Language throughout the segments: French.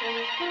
Ah,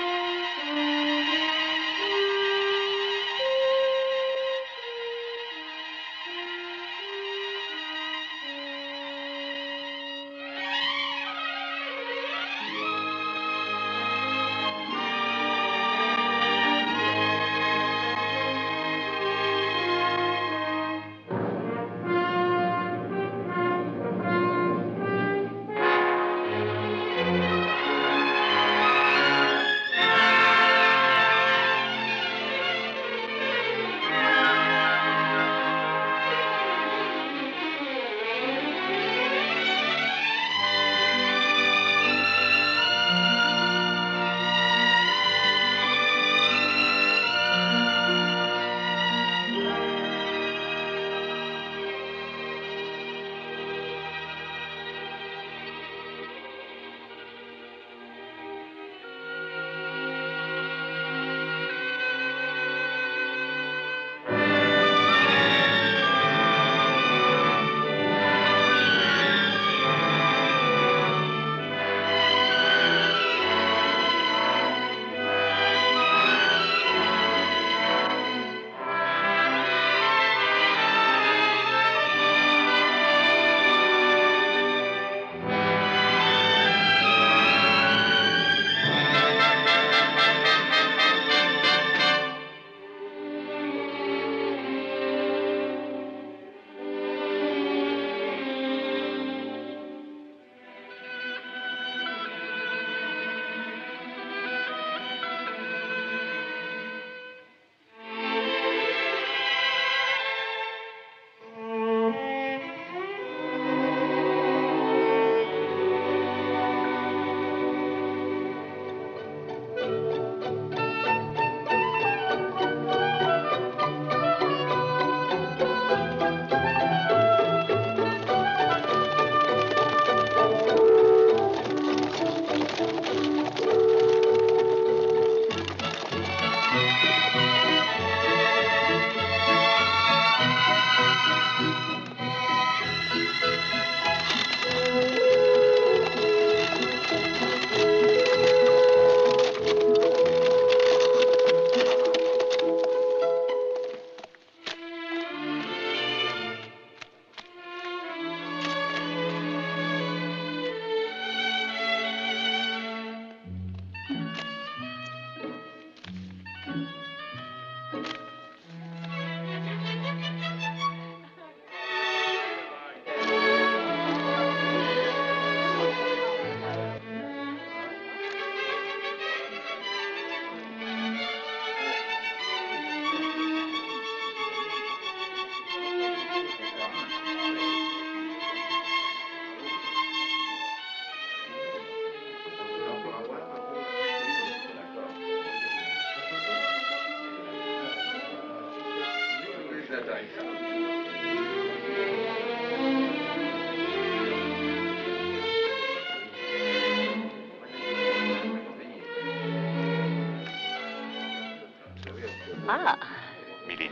Mélanie.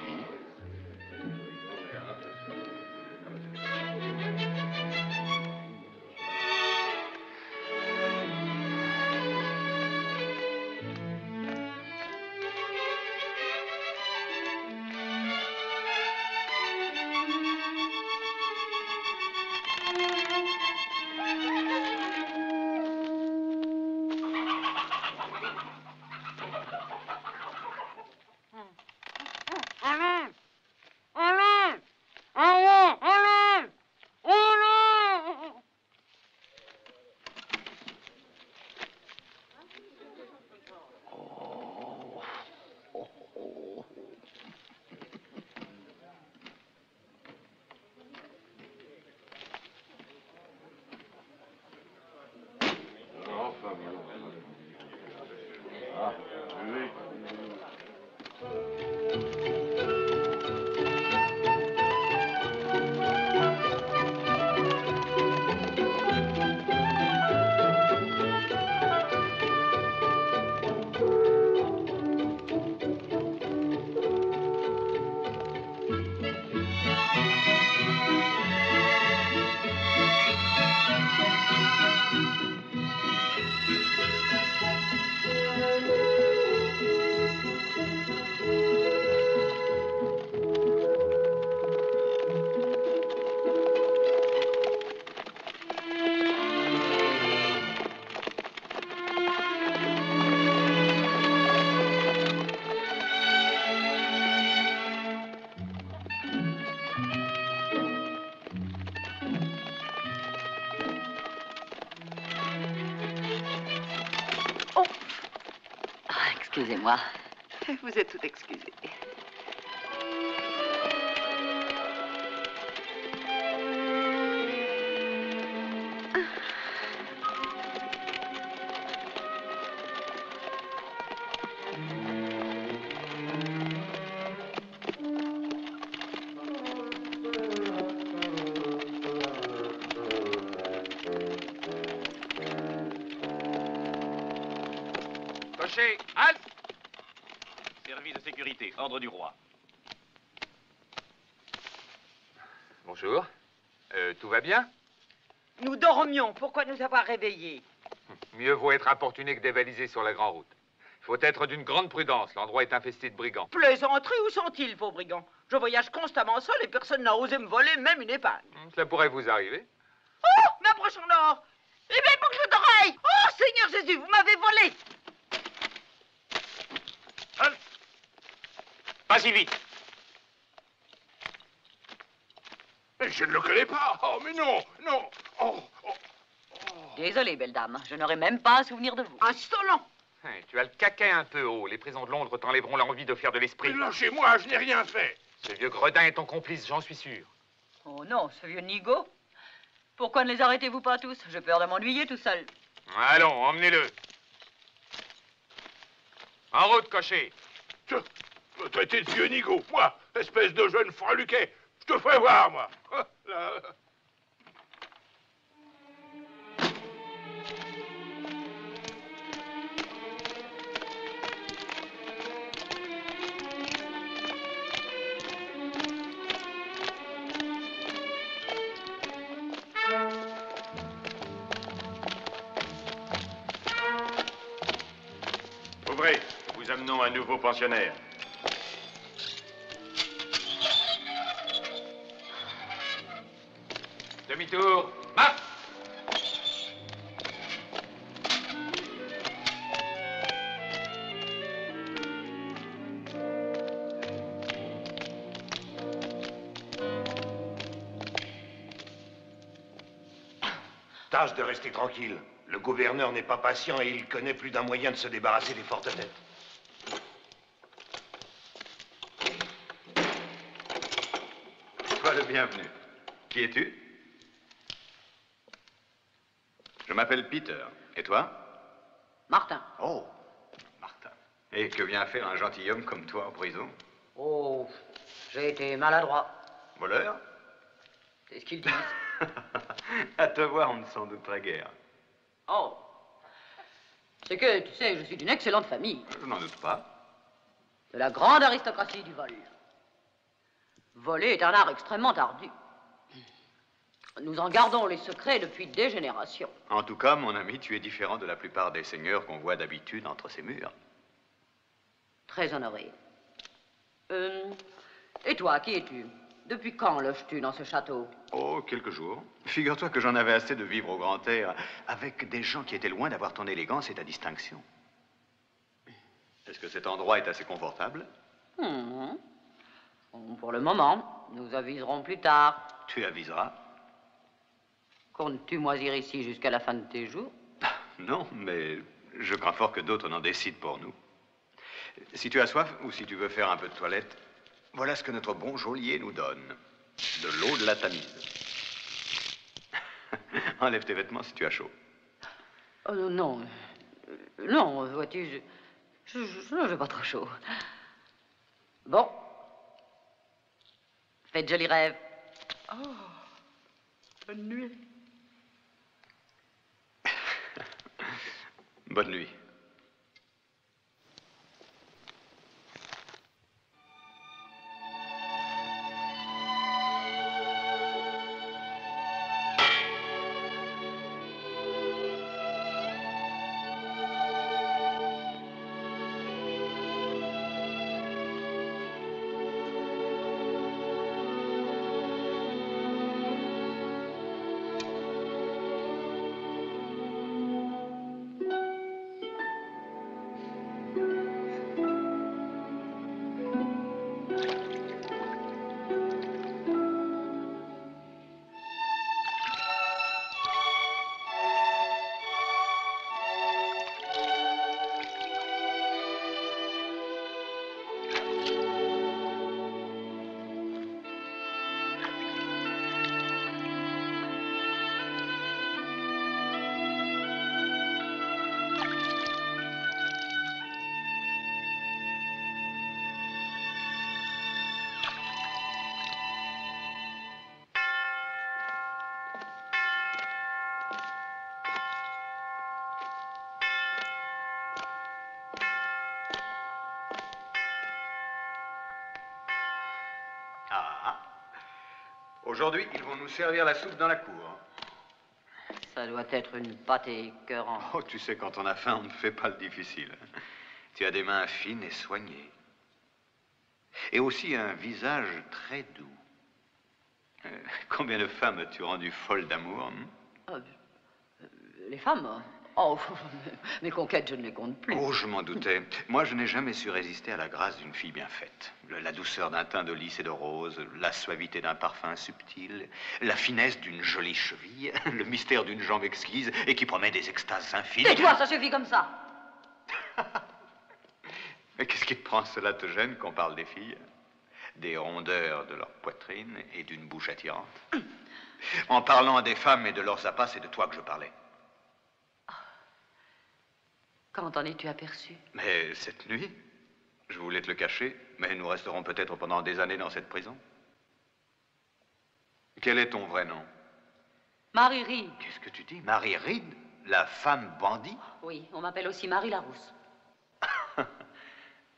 Excusez-moi. Vous êtes tout excusé. Cocher, halte! Service de sécurité, ordre du roi. Bonjour. Tout va bien? Nous dormions. Pourquoi nous avoir réveillés? Mieux vaut être importuné que dévalisé sur la grande route. Il faut être d'une grande prudence. L'endroit est infesté de brigands. Plaisanterie, où sont-ils, vos brigands? Je voyage constamment seul et personne n'a osé me voler, même une épingle. Cela pourrait vous arriver. Oh, ma broche en or! Et mes boucles d'oreilles! Oh, Seigneur Jésus, vous m'avez volé! Halte! Pas si vite! Mais je ne le connais pas. Oh, mais non, non. Oh, oh, oh. Désolée, belle dame. Je n'aurai même pas un souvenir de vous. Insolent! Tu as le caquet un peu haut. Les prisons de Londres t'enlèveront l'envie de faire de l'esprit. Mais lâchez-moi, je n'ai rien fait. Ce vieux gredin est ton complice, j'en suis sûr. Oh non, ce vieux nigo. Pourquoi ne les arrêtez-vous pas tous? J'ai peur de m'ennuyer tout seul. Allons, emmenez-le. En route, cocher. Me traiter de vieux nigo, moi, espèce de jeune freluquet. Je te ferai voir, moi. Ah, là. Ouvrez, nous amenons un nouveau pensionnaire. Demi-tour. Marche! Tâche de rester tranquille. Le gouverneur n'est pas patient et il connaît plus d'un moyen de se débarrasser des fortes têtes. Sois le bienvenu. Qui es-tu? Je m'appelle Peter. Et toi? Martin. Oh, Martin. Et que vient faire un gentilhomme comme toi en prison? Oh, j'ai été maladroit. Voleur? C'est ce qu'ils disent. À te voir, on ne s'en douterait guère. Oh. C'est que, tu sais, je suis d'une excellente famille. Je n'en doute pas. De la grande aristocratie du vol. Voler est un art extrêmement ardu. Nous en gardons les secrets depuis des générations. En tout cas, mon ami, tu es différent de la plupart des seigneurs qu'on voit d'habitude entre ces murs. Très honoré. Et toi, qui es-tu? Depuis quand loges-tu dans ce château? Oh, quelques jours. Figure-toi que j'en avais assez de vivre au grand air avec des gens qui étaient loin d'avoir ton élégance et ta distinction. Est-ce que cet endroit est assez confortable? Pour le moment, nous aviserons plus tard. Tu aviseras. Comptes-tu moisir ici jusqu'à la fin de tes jours? Non, mais je crains fort que d'autres n'en décident pour nous. Si tu as soif ou si tu veux faire un peu de toilette, voilà ce que notre bon geôlier nous donne. De l'eau de la Tamise. Enlève tes vêtements si tu as chaud. Oh non. Non, vois-tu, je n'ai pas trop chaud. Bon. Faites de jolis rêves. Oh, bonne nuit. Bonne nuit. Ah. Aujourd'hui, ils vont nous servir la soupe dans la cour. Ça doit être une pâte écœurante. Oh, tu sais, quand on a faim, on ne fait pas le difficile. Tu as des mains fines et soignées. Et aussi un visage très doux. Combien de femmes as-tu rendu folles d'amour? Les femmes? Oh, mes conquêtes, je ne les compte plus. Oh, je m'en doutais. Moi, je n'ai jamais su résister à la grâce d'une fille bien faite. La douceur d'un teint de lys et de rose, la suavité d'un parfum subtil, la finesse d'une jolie cheville, le mystère d'une jambe exquise et qui promet des extases infinies. Tais-toi, ça suffit comme ça. Mais qu'est-ce qui te prend? Cela te gêne qu'on parle des filles? Des rondeurs de leur poitrine et d'une bouche attirante. En parlant des femmes et de leurs appâts, c'est de toi que je parlais. Quand en es-tu aperçu? Mais cette nuit, je voulais te le cacher, mais nous resterons peut-être pendant des années dans cette prison. Quel est ton vrai nom? Marie Reed. Qu'est-ce que tu dis? Marie Reed? La femme bandit? Oui, on m'appelle aussi Marie Larousse.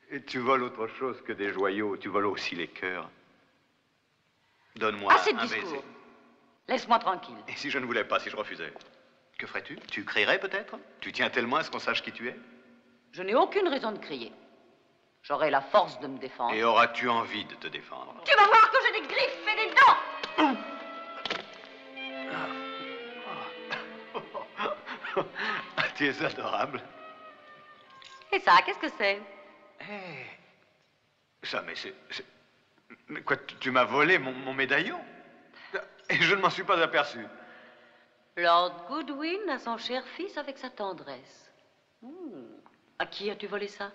Et tu voles autre chose que des joyaux, tu voles aussi les cœurs. Donne-moi Assez de un discours. baiser. Laisse-moi tranquille. Et si je ne voulais pas, si je refusais? Que ferais-tu? Tu crierais peut-être? Tu tiens tellement à ce qu'on sache qui tu es? Je n'ai aucune raison de crier. J'aurai la force de me défendre. Et auras-tu envie de te défendre? Tu vas voir que j'ai des griffes et des dents. Tu es adorable. Et ça, qu'est-ce que c'est? Ça, mais c'est... Mais quoi, tu m'as volé mon médaillon? Et je ne m'en suis pas aperçu. Lord Goodwin a son cher fils avec sa tendresse. À qui as-tu volé ça?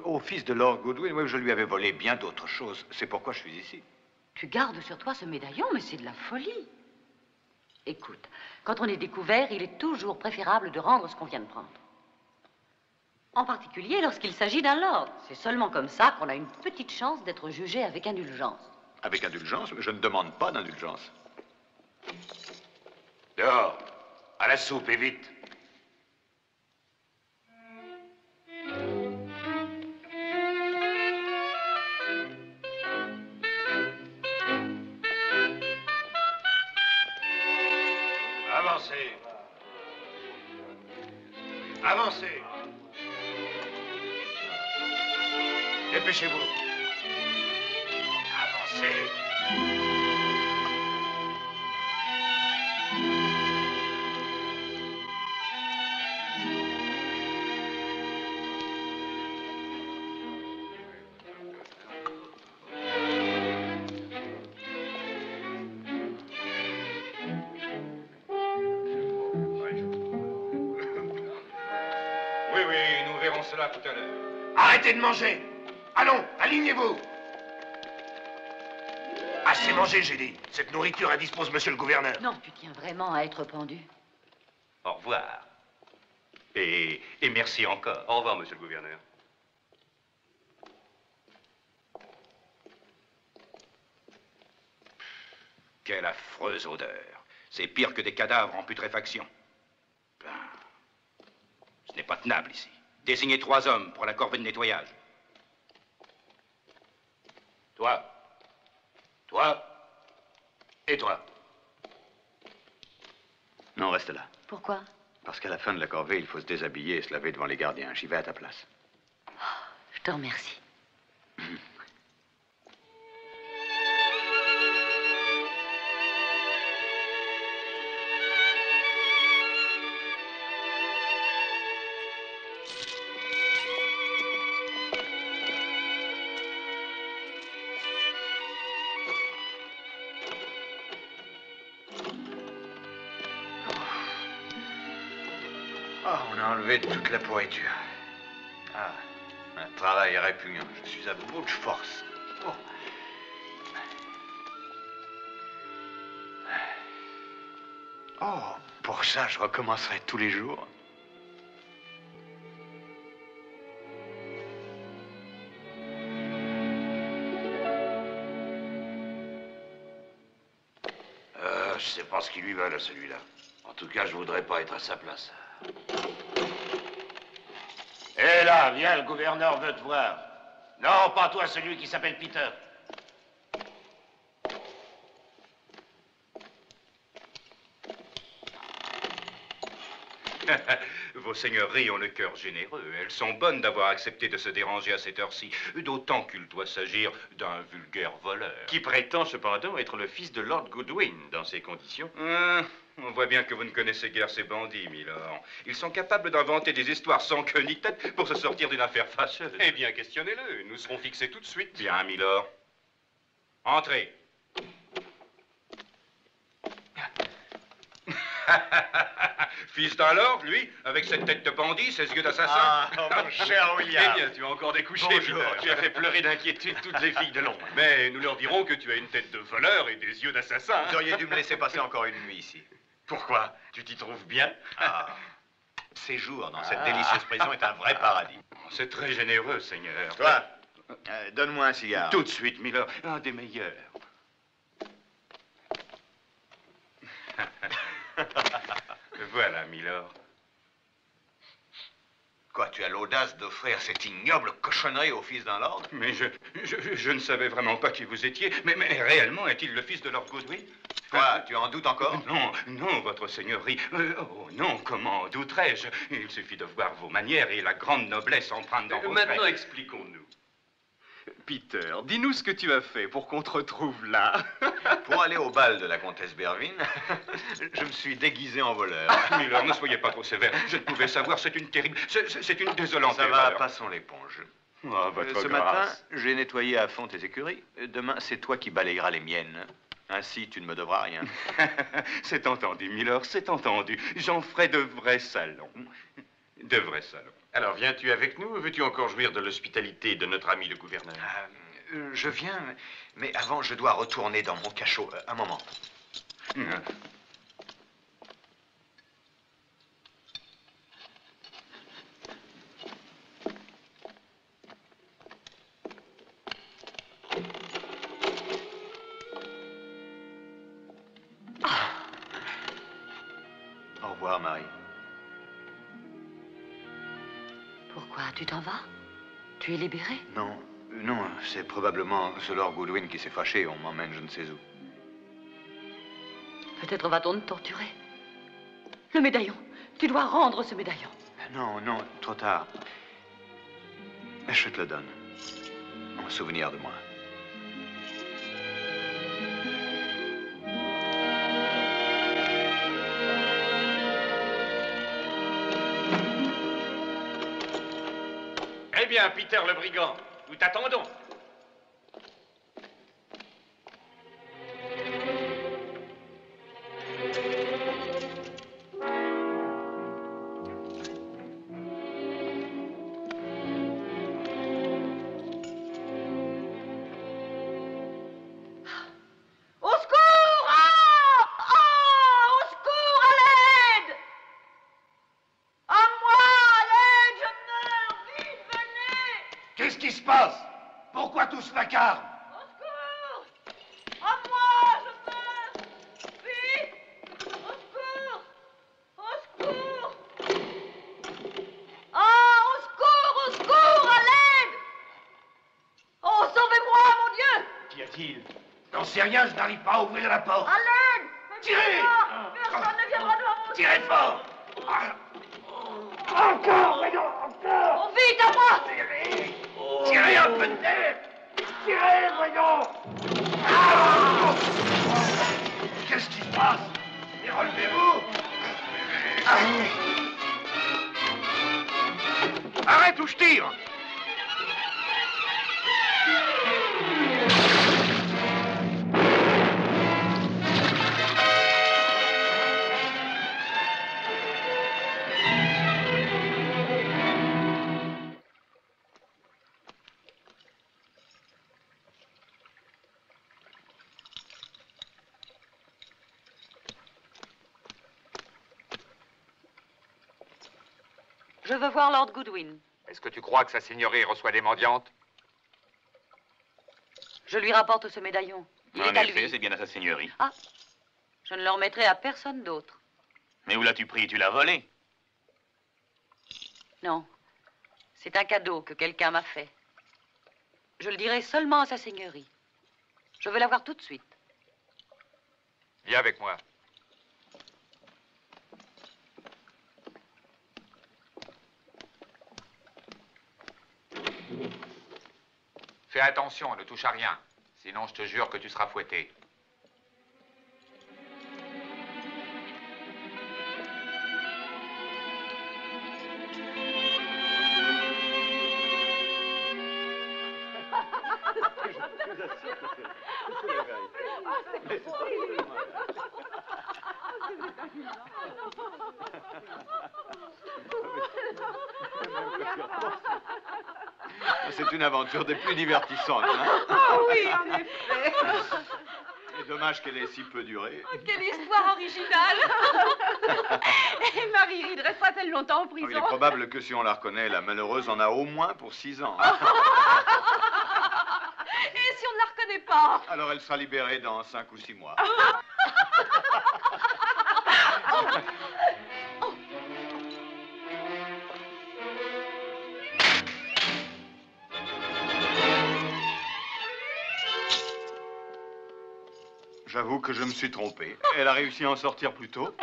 Au fils de Lord Goodwin, oui, je lui avais volé bien d'autres choses. C'est pourquoi je suis ici. Tu gardes sur toi ce médaillon, mais c'est de la folie. Écoute, quand on est découvert, il est toujours préférable de rendre ce qu'on vient de prendre. En particulier lorsqu'il s'agit d'un lord. C'est seulement comme ça qu'on a une petite chance d'être jugé avec indulgence. Avec indulgence? Je ne demande pas d'indulgence. Dehors, à la soupe et vite. Avancez. Avancez. Dépêchez-vous. Avancez. Oui, oui, nous verrons cela tout à l'heure. Arrêtez de manger. Allons, alignez-vous. Assez mangé, j'ai dit. Cette nourriture indispose monsieur le gouverneur. Non, tu tiens vraiment à être pendu. Au revoir. Et merci encore. Au revoir, monsieur le gouverneur. Quelle affreuse odeur. C'est pire que des cadavres en putréfaction. Ben, ce n'est pas tenable ici. Désignez 3 hommes pour la corvée de nettoyage. Toi. Toi. Et toi. Non, reste là. Pourquoi? Parce qu'à la fin de la corvée, il faut se déshabiller et se laver devant les gardiens. J'y vais à ta place. Je te remercie. Ah, on a enlevé toute la pourriture. Ah, un travail répugnant. Je suis à bout de force. Oh. Oh, pour ça, je recommencerai tous les jours. Je sais pas ce qu'ils lui veulent à celui-là. En tout cas, je voudrais pas être à sa place. Hé là, viens, le gouverneur veut te voir. Non, pas toi, celui qui s'appelle Peter. Vos seigneuries ont le cœur généreux. Elles sont bonnes d'avoir accepté de se déranger à cette heure-ci, d'autant qu'il doit s'agir d'un vulgaire voleur. Qui prétend cependant être le fils de Lord Goodwin dans ces conditions. On voit bien que vous ne connaissez guère ces bandits, Milord. Ils sont capables d'inventer des histoires sans queue ni tête pour se sortir d'une affaire fâcheuse. Eh bien, questionnez-le. Nous serons fixés tout de suite. Bien, Milord. Entrez. Fils d'un lord, lui, avec cette tête de bandit, ses yeux d'assassin. Mon cher William. Eh bien, tu as encore découché, Bonjour. Peter. Tu as fait pleurer d'inquiétude toutes les filles de Londres. Mais nous leur dirons que tu as une tête de voleur et des yeux d'assassin. Vous auriez dû me laisser passer encore une nuit ici. Pourquoi? Tu t'y trouves bien? Ah. Séjour dans cette délicieuse prison est un vrai paradis. C'est très généreux, Seigneur. Toi, donne-moi un cigare. Tout de suite, Milord. Un des meilleurs. Voilà, Milord. Quoi, tu as l'audace d'offrir cette ignoble cochonnerie au fils d'un lord? Mais je ne savais vraiment pas qui vous étiez. Mais réellement, est-il le fils de Lord Goodwin? Quoi, tu en doutes encore? Non, non, votre seigneurie. Oh non, comment en douterais-je? Il suffit de voir vos manières et la grande noblesse empreinte dans vos traits. Maintenant, expliquons-nous. Peter, dis-nous ce que tu as fait pour qu'on te retrouve là. Pour aller au bal de la comtesse Bervin, je me suis déguisé en voleur. Milord, ne soyez pas trop sévère. Je ne pouvais savoir, c'est une terrible... C'est une désolante Ça va, erreur. passons l'éponge. Ah, votre Ce grâce. matin, j'ai nettoyé à fond tes écuries. Demain, c'est toi qui balayeras les miennes. Ainsi, tu ne me devras rien. C'est entendu, Milord, c'est entendu. J'en ferai de vrais salons. De vrais salons. Alors, viens-tu avec nous ou veux-tu encore jouir de l'hospitalité de notre ami le gouverneur? Je viens, mais avant, je dois retourner dans mon cachot. Un moment. Au revoir, Marie. Pourquoi? Tu t'en vas? Tu es libéré? Non, non, c'est probablement ce Lord Goodwin qui s'est fâché. On m'emmène je ne sais où. Peut-être va-t-on te torturer. Le médaillon. Tu dois rendre ce médaillon. Non, non, trop tard. Je te le donne. En souvenir de moi. Eh bien, Peter le brigand, nous t'attendons. Au secours! Ah! Ah! Au secours, à l'aide! À moi, à l'aide, je meurs! Vite, venez! Qu'est-ce qui se passe? Pourquoi tout ce vacarme? Au secours! À moi, je meurs! Vite! Au secours! Au secours! Ah! Au secours, à l'aide! Oh, sauvez-moi, mon Dieu! Qu'y a-t-il? J'en sais rien, je n'arrive pas à ouvrir la porte. À l'aide! Tirez! Personne ne viendra devant mon Tirez fort! Encore, voyons, encore! Oh, vite, à moi! Tirez un peu de terre! Tirez, voyons! Ah! Qu'est-ce qui se passe? Et relevez-vous! Arrête ou je tire! Je veux voir Lord Goodwin. Est-ce que tu crois que sa seigneurie reçoit des mendiantes? Je lui rapporte ce médaillon. Il est à lui. c'est bien à sa seigneurie. Ah, je ne le remettrai à personne d'autre. Mais où l'as-tu pris? Tu l'as volé? Non, c'est un cadeau que quelqu'un m'a fait. Je le dirai seulement à sa seigneurie. Je veux la voir tout de suite. Viens avec moi. Fais attention, ne touche à rien. Sinon, je te jure que tu seras fouetté. C'est une aventure des plus divertissantes, hein? Ah oui, en effet. Et dommage qu'elle ait si peu duré. Quelle histoire originale. Et Marie Reed restera-t-elle longtemps en prison? Il est probable que si on la reconnaît, la malheureuse en a au moins pour 6 ans. Et si on ne la reconnaît pas? Alors elle sera libérée dans 5 ou 6 mois. J'avoue que je me suis trompé. Elle a réussi à en sortir plus tôt.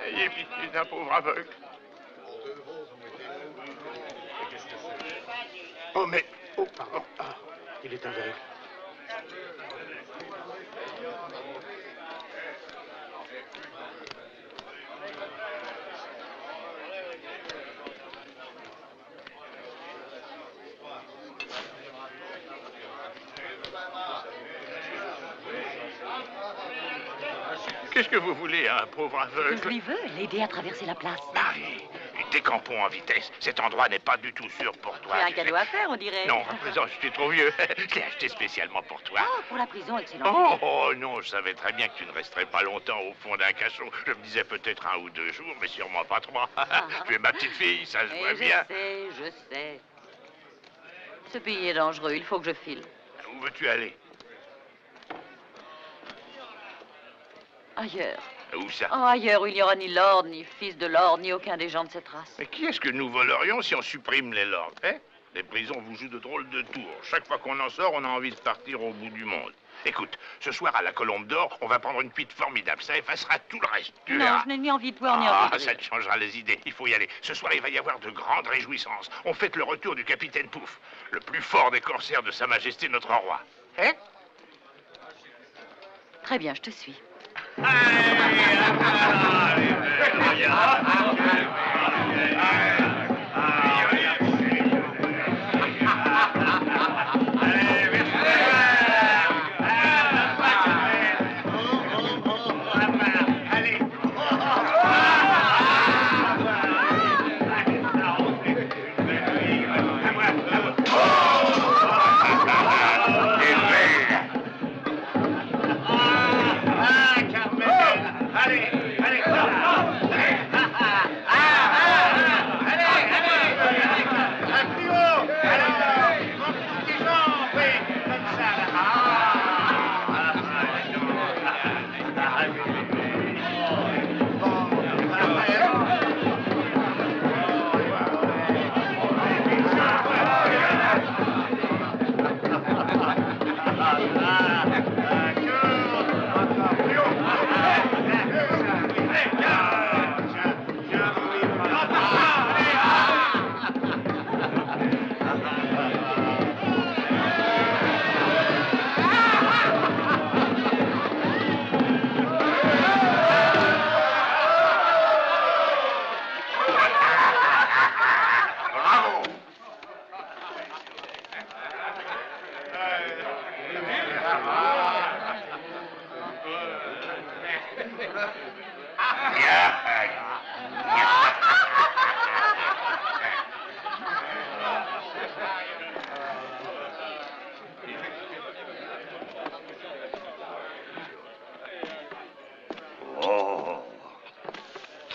Ayez pitié d'un pauvre aveugle. Oh, mais... Oh, pardon. Ah, il est aveugle. Qu'est-ce que vous voulez, un pauvre aveugle? Je lui veux l'aider à traverser la place. Marie, décampons en vitesse. Cet endroit n'est pas du tout sûr pour toi. C'est un cadeau à faire, on dirait. Non, à présent, je suis trop vieux. Je l'ai acheté spécialement pour toi. Ah, pour la prison, excellent. Oh, non, je savais très bien que tu ne resterais pas longtemps au fond d'un cachot. Je me disais peut-être 1 ou 2 jours, mais sûrement pas 3. Tu es ma petite fille, ça se voit bien. Je sais. Ce pays est dangereux, il faut que je file. Où veux-tu aller? Ailleurs. Où ça? Oh, ailleurs où il n'y aura ni lord, ni fils de lord, ni aucun des gens de cette race. Mais qui est-ce que nous volerions si on supprime les lords, hein? Les prisons vous jouent de drôles de tours. Chaque fois qu'on en sort, on a envie de partir au bout du monde. Écoute, ce soir à la Colombe d'Or, on va prendre une cuite formidable. Ça effacera tout le reste. Tu Non, verras. je n'ai ni envie de boire, ni envie de Ça rire. te changera les idées. Il faut y aller. Ce soir, il va y avoir de grandes réjouissances. On fête le retour du capitaine Pouf, le plus fort des corsaires de Sa Majesté notre roi. Hein? Très bien, je te suis.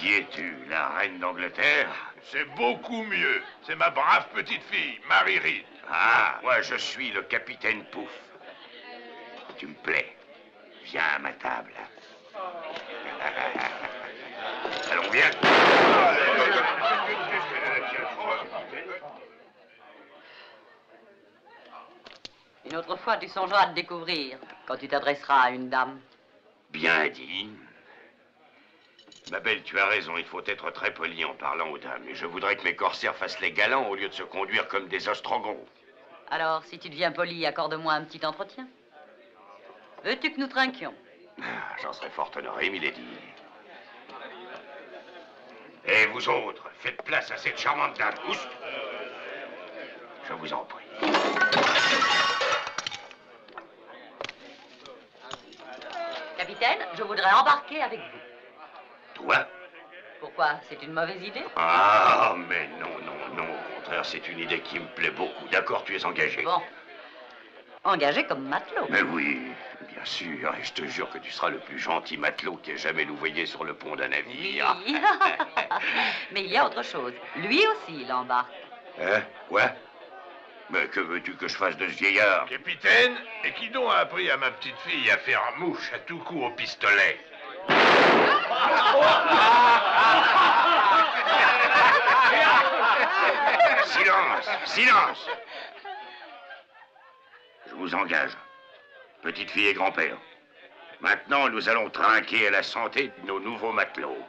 Qui es-tu, la reine d'Angleterre? C'est beaucoup mieux. C'est ma brave petite fille, Mary Read. Ah, moi je suis le capitaine Pouf. Tu me plais. Viens à ma table. Allons, viens. Une autre fois, tu songeras à te découvrir quand tu t'adresseras à une dame. Bien dit. Ma belle, tu as raison, il faut être très poli en parlant aux dames. Et je voudrais que mes corsaires fassent les galants au lieu de se conduire comme des ostrogons. Alors, si tu deviens poli, accorde-moi un petit entretien. Veux-tu que nous trinquions? J'en serais fort honoré, milady. Et vous autres, faites place à cette charmante dame. Oust. Je vous en prie. Capitaine, je voudrais embarquer avec vous. Toi? Pourquoi? C'est une mauvaise idée? Ah, mais non, non, non. Au contraire, c'est une idée qui me plaît beaucoup. D'accord, tu es engagé. Bon. Engagé comme matelot. Mais oui, bien sûr. Et je te jure que tu seras le plus gentil matelot qui ait jamais louvoyé sur le pont d'un navire. Oui. Mais il y a autre chose. Lui aussi, il embarque. Hein? Quoi? Mais que veux-tu que je fasse de ce vieillard? Capitaine, et qui donc a appris à ma petite fille à faire mouche à tout coup au pistolet? Silence! Silence! Je vous engage. Petite fille et grand-père. Maintenant, nous allons trinquer à la santé de nos nouveaux matelots.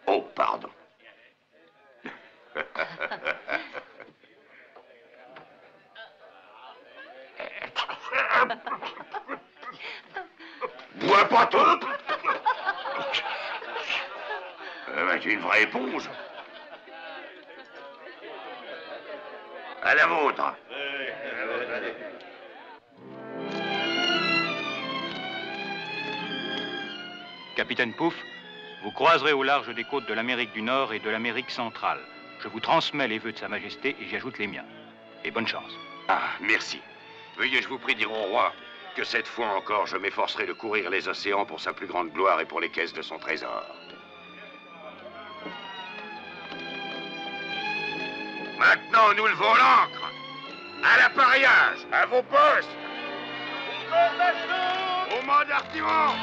Oh, pardon. Bois pas trop. Tu es une vraie éponge. À la vôtre. Capitaine Pouf, vous croiserez au large des côtes de l'Amérique du Nord et de l'Amérique centrale. Je vous transmets les vœux de Sa Majesté et j'y ajoute les miens. Et bonne chance. Ah, merci. Veuillez, je vous prie, dire au roi que cette fois encore, je m'efforcerai de courir les océans pour sa plus grande gloire et pour les caisses de son trésor. Maintenant, nous levons l'ancre. À l'appareillage, à vos postes. Au mode d'artiment.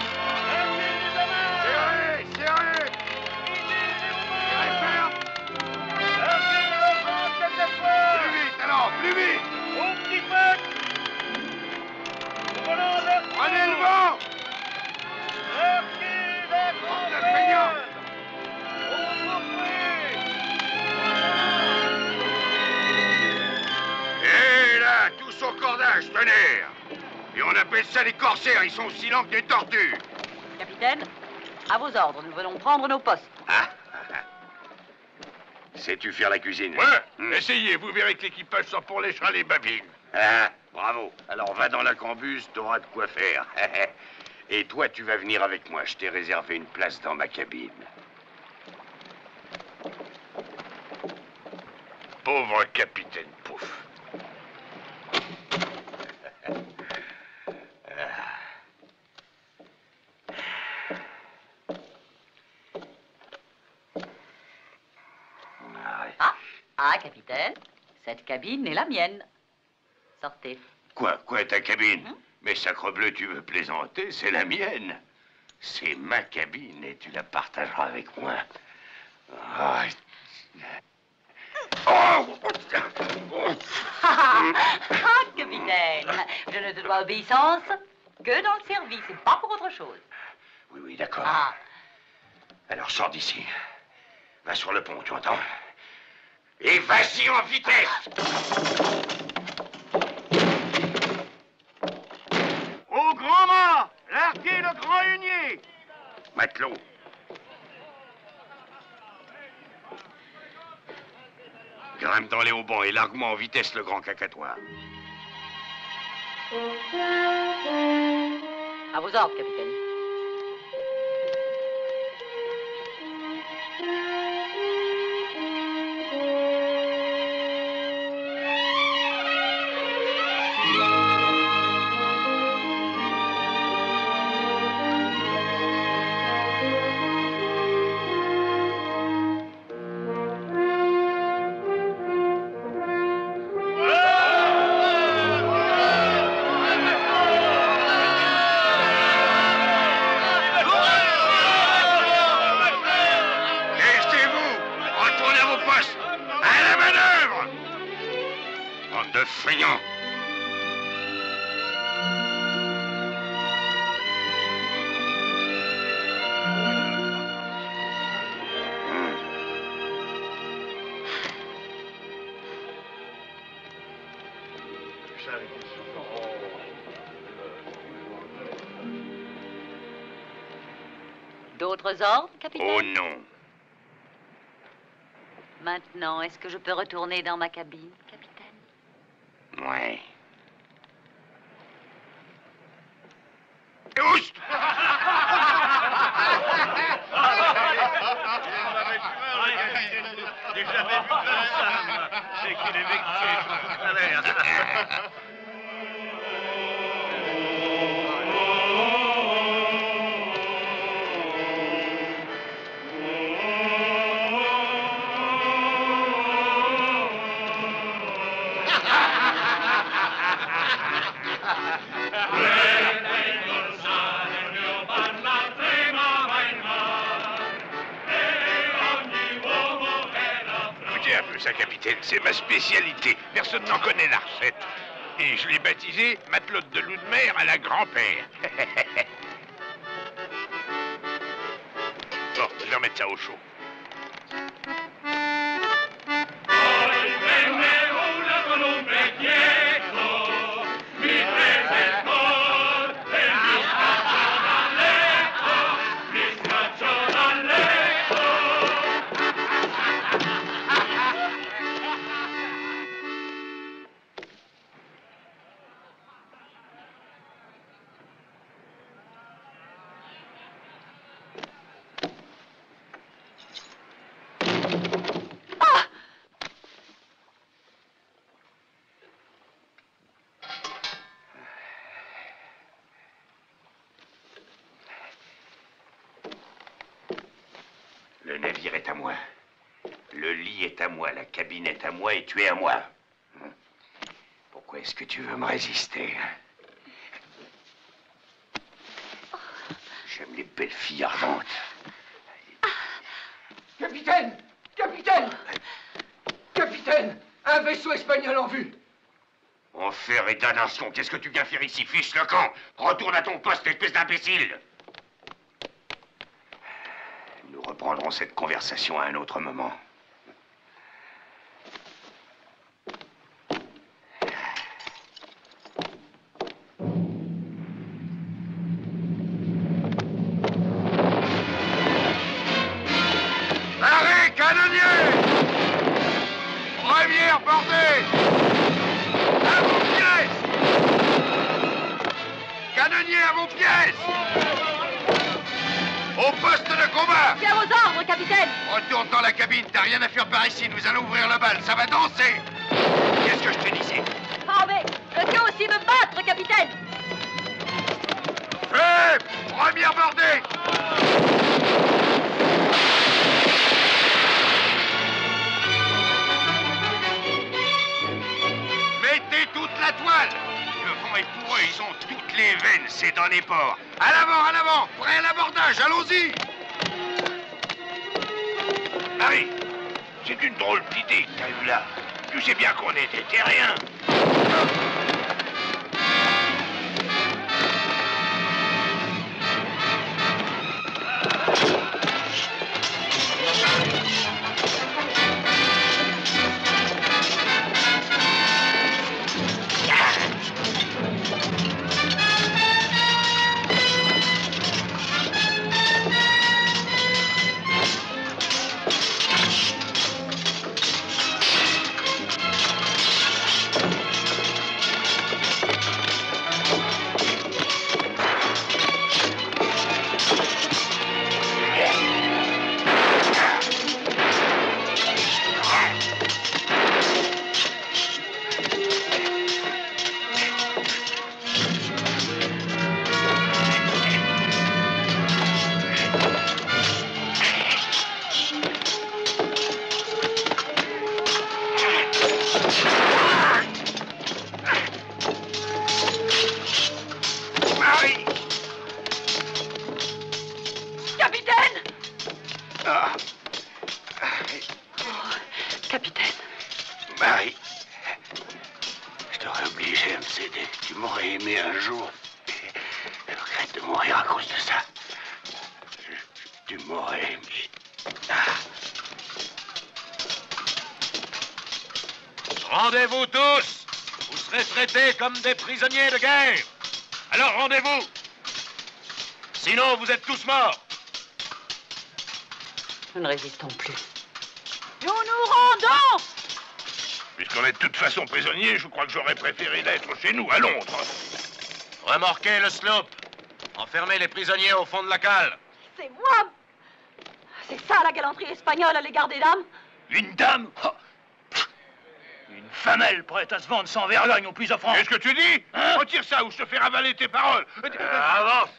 Serrez, serrez. Serrez ferme. Plus vite, alors, plus vite. Prenez le vent. La feignante. Et là, tous au cordage, tonnerre. Et on appelle ça des corsaires, ils sont aussi lents que des tortues. Capitaine, à vos ordres, nous venons prendre nos postes. Ah. Sais-tu faire la cuisine? Ouais, essayez, vous verrez que l'équipage sort pour lécher les babines. Ah, bravo. Alors va dans la cambuse, t'auras de quoi faire. Et toi, tu vas venir avec moi. Je t'ai réservé une place dans ma cabine. Pauvre capitaine Pouf. Ah, capitaine, cette cabine est la mienne. Sortez. Quoi, ta cabine? Mais sacrebleu, tu veux plaisanter? C'est la mienne. C'est ma cabine et tu la partageras avec moi. Ah, Capitaine, je ne te dois obéissance que dans le service et pas pour autre chose. Oui, d'accord. Ah. Alors sors d'ici. Va sur le pont, tu entends? Et vas-y en vitesse! Au grand mât, larguez le grand hunier. Matelot. Grimpe dans les haubans et largue-moi en vitesse le grand cacatoire. À vos ordres, capitaine. feignant. D'autres ordres, capitaine? Oh non. Maintenant, est-ce que je peux retourner dans ma cabine, capitaine? Ouais. Tous! J'ai jamais vu comme ça, moi. C'est qu'il est vexé tout à l'heure. Écoutez un peu ça, capitaine, c'est ma spécialité. Personne n'en connaît la recette. Et je l'ai baptisé matelote de loup de mer à la grand-père. Bon, je vais remettre ça au chaud. Le navire est à moi. Le lit est à moi, la cabine est à moi et tu es à moi. Pourquoi est-ce que tu veux me résister? J'aime les belles filles ardentes. Capitaine! Capitaine! Capitaine! Un vaisseau espagnol en vue! Enfer et damnation, qu'est-ce que tu viens faire ici, fiche le camp? Retourne à ton poste, espèce d'imbécile! Nous reprendrons cette conversation à un autre moment. Arrêt, canonnier! Première bordée! À vos pièces! Canonnier, à vos pièces! Au poste de combat! C'est à vos ordres, capitaine! Retourne dans la cabine, t'as rien à faire par ici, nous allons ouvrir le bal, ça va danser! Qu'est-ce que je te disais? Ah, mais je peux aussi me battre, capitaine! Feu! Première bordée! Mettez toute la toile! Le vent est pour eux, ils ont toutes les veines, c'est dans les ports. À l'avant, prêt à l'abordage, allons-y! Harry, c'est une drôle d'idée que t'as eue là. Tu sais bien qu'on est des terriens. cause de ça, tu m'aurais mis. Rendez-vous tous. Vous serez traités comme des prisonniers de guerre. Alors rendez-vous. Sinon, vous êtes tous morts. Nous ne résistons plus. Nous nous rendons! Puisqu'on est de toute façon prisonniers, je crois que j'aurais préféré l'être chez nous, à Londres. Remorquez le sloop. Enfermez les prisonniers au fond de la cale. C'est moi! C'est ça la galanterie espagnole à l'égard des dames? Une dame? Oh. Une femelle prête à se vendre sans vergogne au plus offrant. Qu'est-ce que tu dis? Hein? Retire ça ou je te fais ravaler tes paroles. Avance.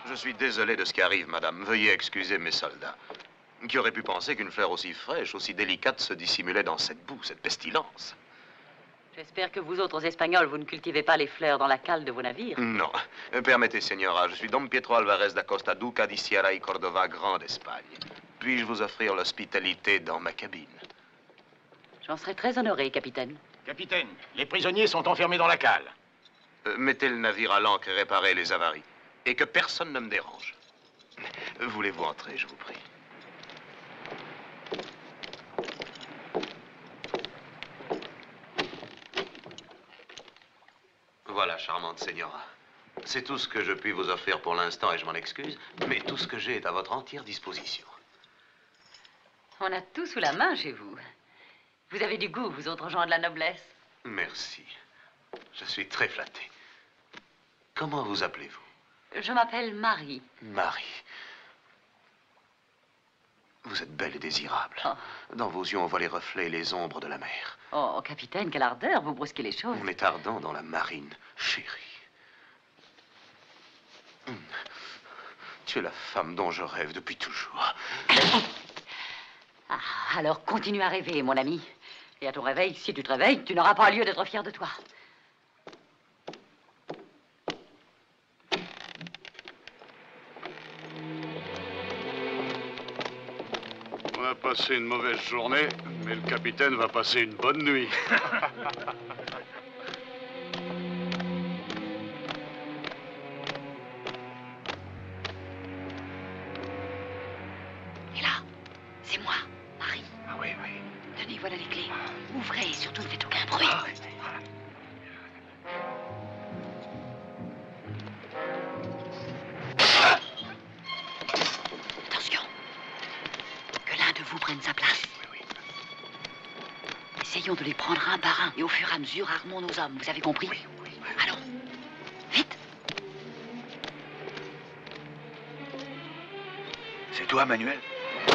Je suis désolé de ce qui arrive, madame. Veuillez excuser mes soldats. Qui aurait pu penser qu'une fleur aussi fraîche, aussi délicate se dissimulait dans cette boue, cette pestilence? J'espère que vous autres Espagnols, vous ne cultivez pas les fleurs dans la cale de vos navires. Non. Permettez, señora, je suis Dom Pietro Alvarez da Costa, duca di Sierra y Cordova, Grand d'Espagne. Puis-je vous offrir l'hospitalité dans ma cabine? J'en serais très honoré, capitaine. Capitaine, les prisonniers sont enfermés dans la cale. Mettez le navire à l'ancre et réparez les avaries. Et que personne ne me dérange. Voulez-vous entrer, je vous prie? Voilà, charmante señora. C'est tout ce que je puis vous offrir pour l'instant et je m'en excuse, mais tout ce que j'ai est à votre entière disposition. On a tout sous la main chez vous. Vous avez du goût, vous autres gens de la noblesse. Merci. Je suis très flatté. Comment vous appelez-vous? Je m'appelle Marie. Marie. Vous êtes belle et désirable. Oh. Dans vos yeux, on voit les reflets et les ombres de la mer. Oh, capitaine, quelle ardeur, vous brusquez les choses. On est ardent dans la marine, chérie. Tu es la femme dont je rêve depuis toujours. Ah, alors continue à rêver, mon ami. Et à ton réveil, si tu te réveilles, tu n'auras pas lieu d'être fier de toi. On a passé une mauvaise journée, mais le capitaine va passer une bonne nuit. Et là, c'est moi, Marie. Ah oui, oui. Tenez, voilà les clés. Ouvrez et surtout ne faites aucun bruit. Attention. Que l'un de vous prenne sa place. Essayons de les prendre un par un et au fur et à mesure armons nos hommes. Vous avez compris? Allons. Vite. C'est toi, Manuel? Vous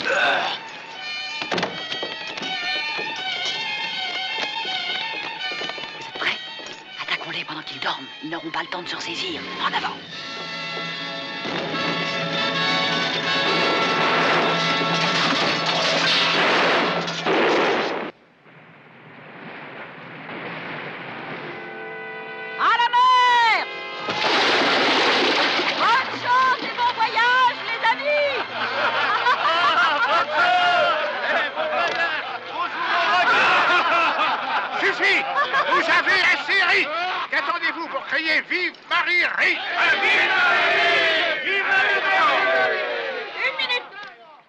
êtes prêts? Attaquons-les pendant qu'ils dorment. Ils n'auront pas le temps de se ressaisir. En avant. À la mer! Bonne chance et bon voyage, les amis! Suffit! Vous avez assez ri! Qu'attendez-vous pour crier Vive Marie rit? Une minute!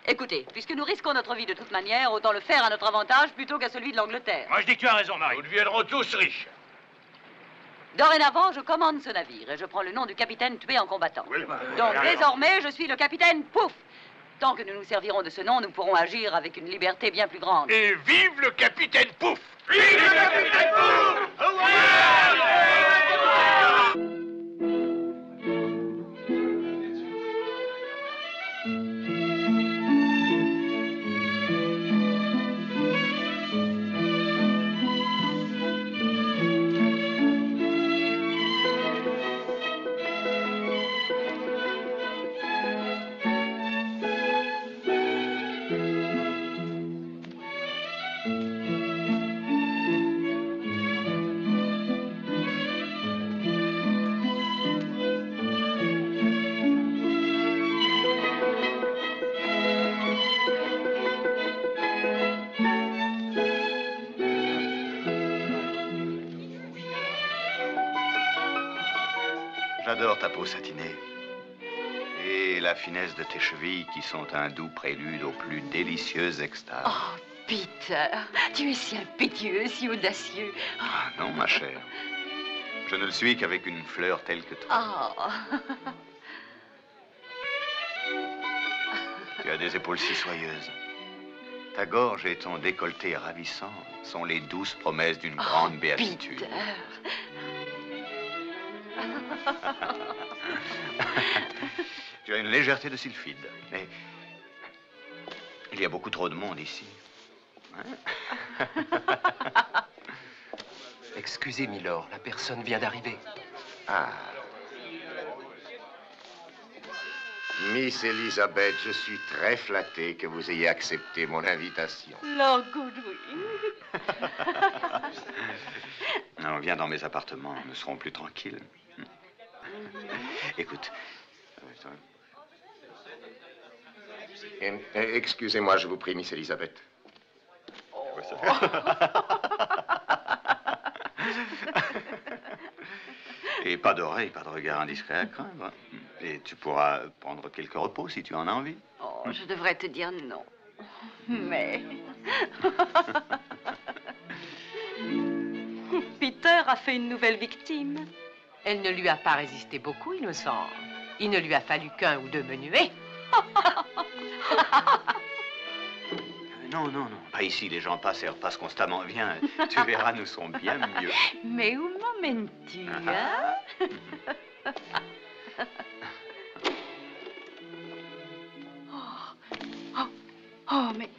Écoutez, puisque nous risquons notre vie de toute manière, autant le faire à notre avantage plutôt qu'à celui de l'Angleterre. Moi, je dis que tu as raison, Marie. Nous deviendrons tous riches. Dorénavant, je commande ce navire et je prends le nom du capitaine tué en combattant. Donc désormais, je suis le capitaine Pouf. Tant que nous nous servirons de ce nom, nous pourrons agir avec une liberté bien plus grande. Et vive le capitaine Pouf! Vive le capitaine J'adore ta peau satinée. Et la finesse de tes chevilles qui sont un doux prélude aux plus délicieuses extases. Oh, Peter, tu es si impétueux, si audacieux. Ah, non, ma chère. Je ne le suis qu'avec une fleur telle que toi. Oh. Tu as des épaules si soyeuses. Ta gorge et ton décolleté ravissant sont les douces promesses d'une grande béatitude. Peter. Tu as une légèreté de sylphide, mais il y a beaucoup trop de monde ici. Hein? Excusez, Milord, la personne vient d'arriver. Ah. Miss Elizabeth, je suis très flatté que vous ayez accepté mon invitation. Lord Goodwin. Alors, viens dans mes appartements, nous serons plus tranquilles. Écoute. Excusez-moi, je vous prie, Miss Elizabeth. Et pas d'oreilles, pas de regard indiscret à craindre. Et tu pourras prendre quelques repos si tu en as envie. Oh, je devrais te dire non. Mais... Peter a fait une nouvelle victime. Elle ne lui a pas résisté beaucoup, il me semble. Il ne lui a fallu qu'un ou deux menuets. Non, non, non, pas ici, les gens passent et repassent constamment. Viens, tu verras, nous serons bien mieux. Mais où m'emmènes-tu, hein? Oh, mais...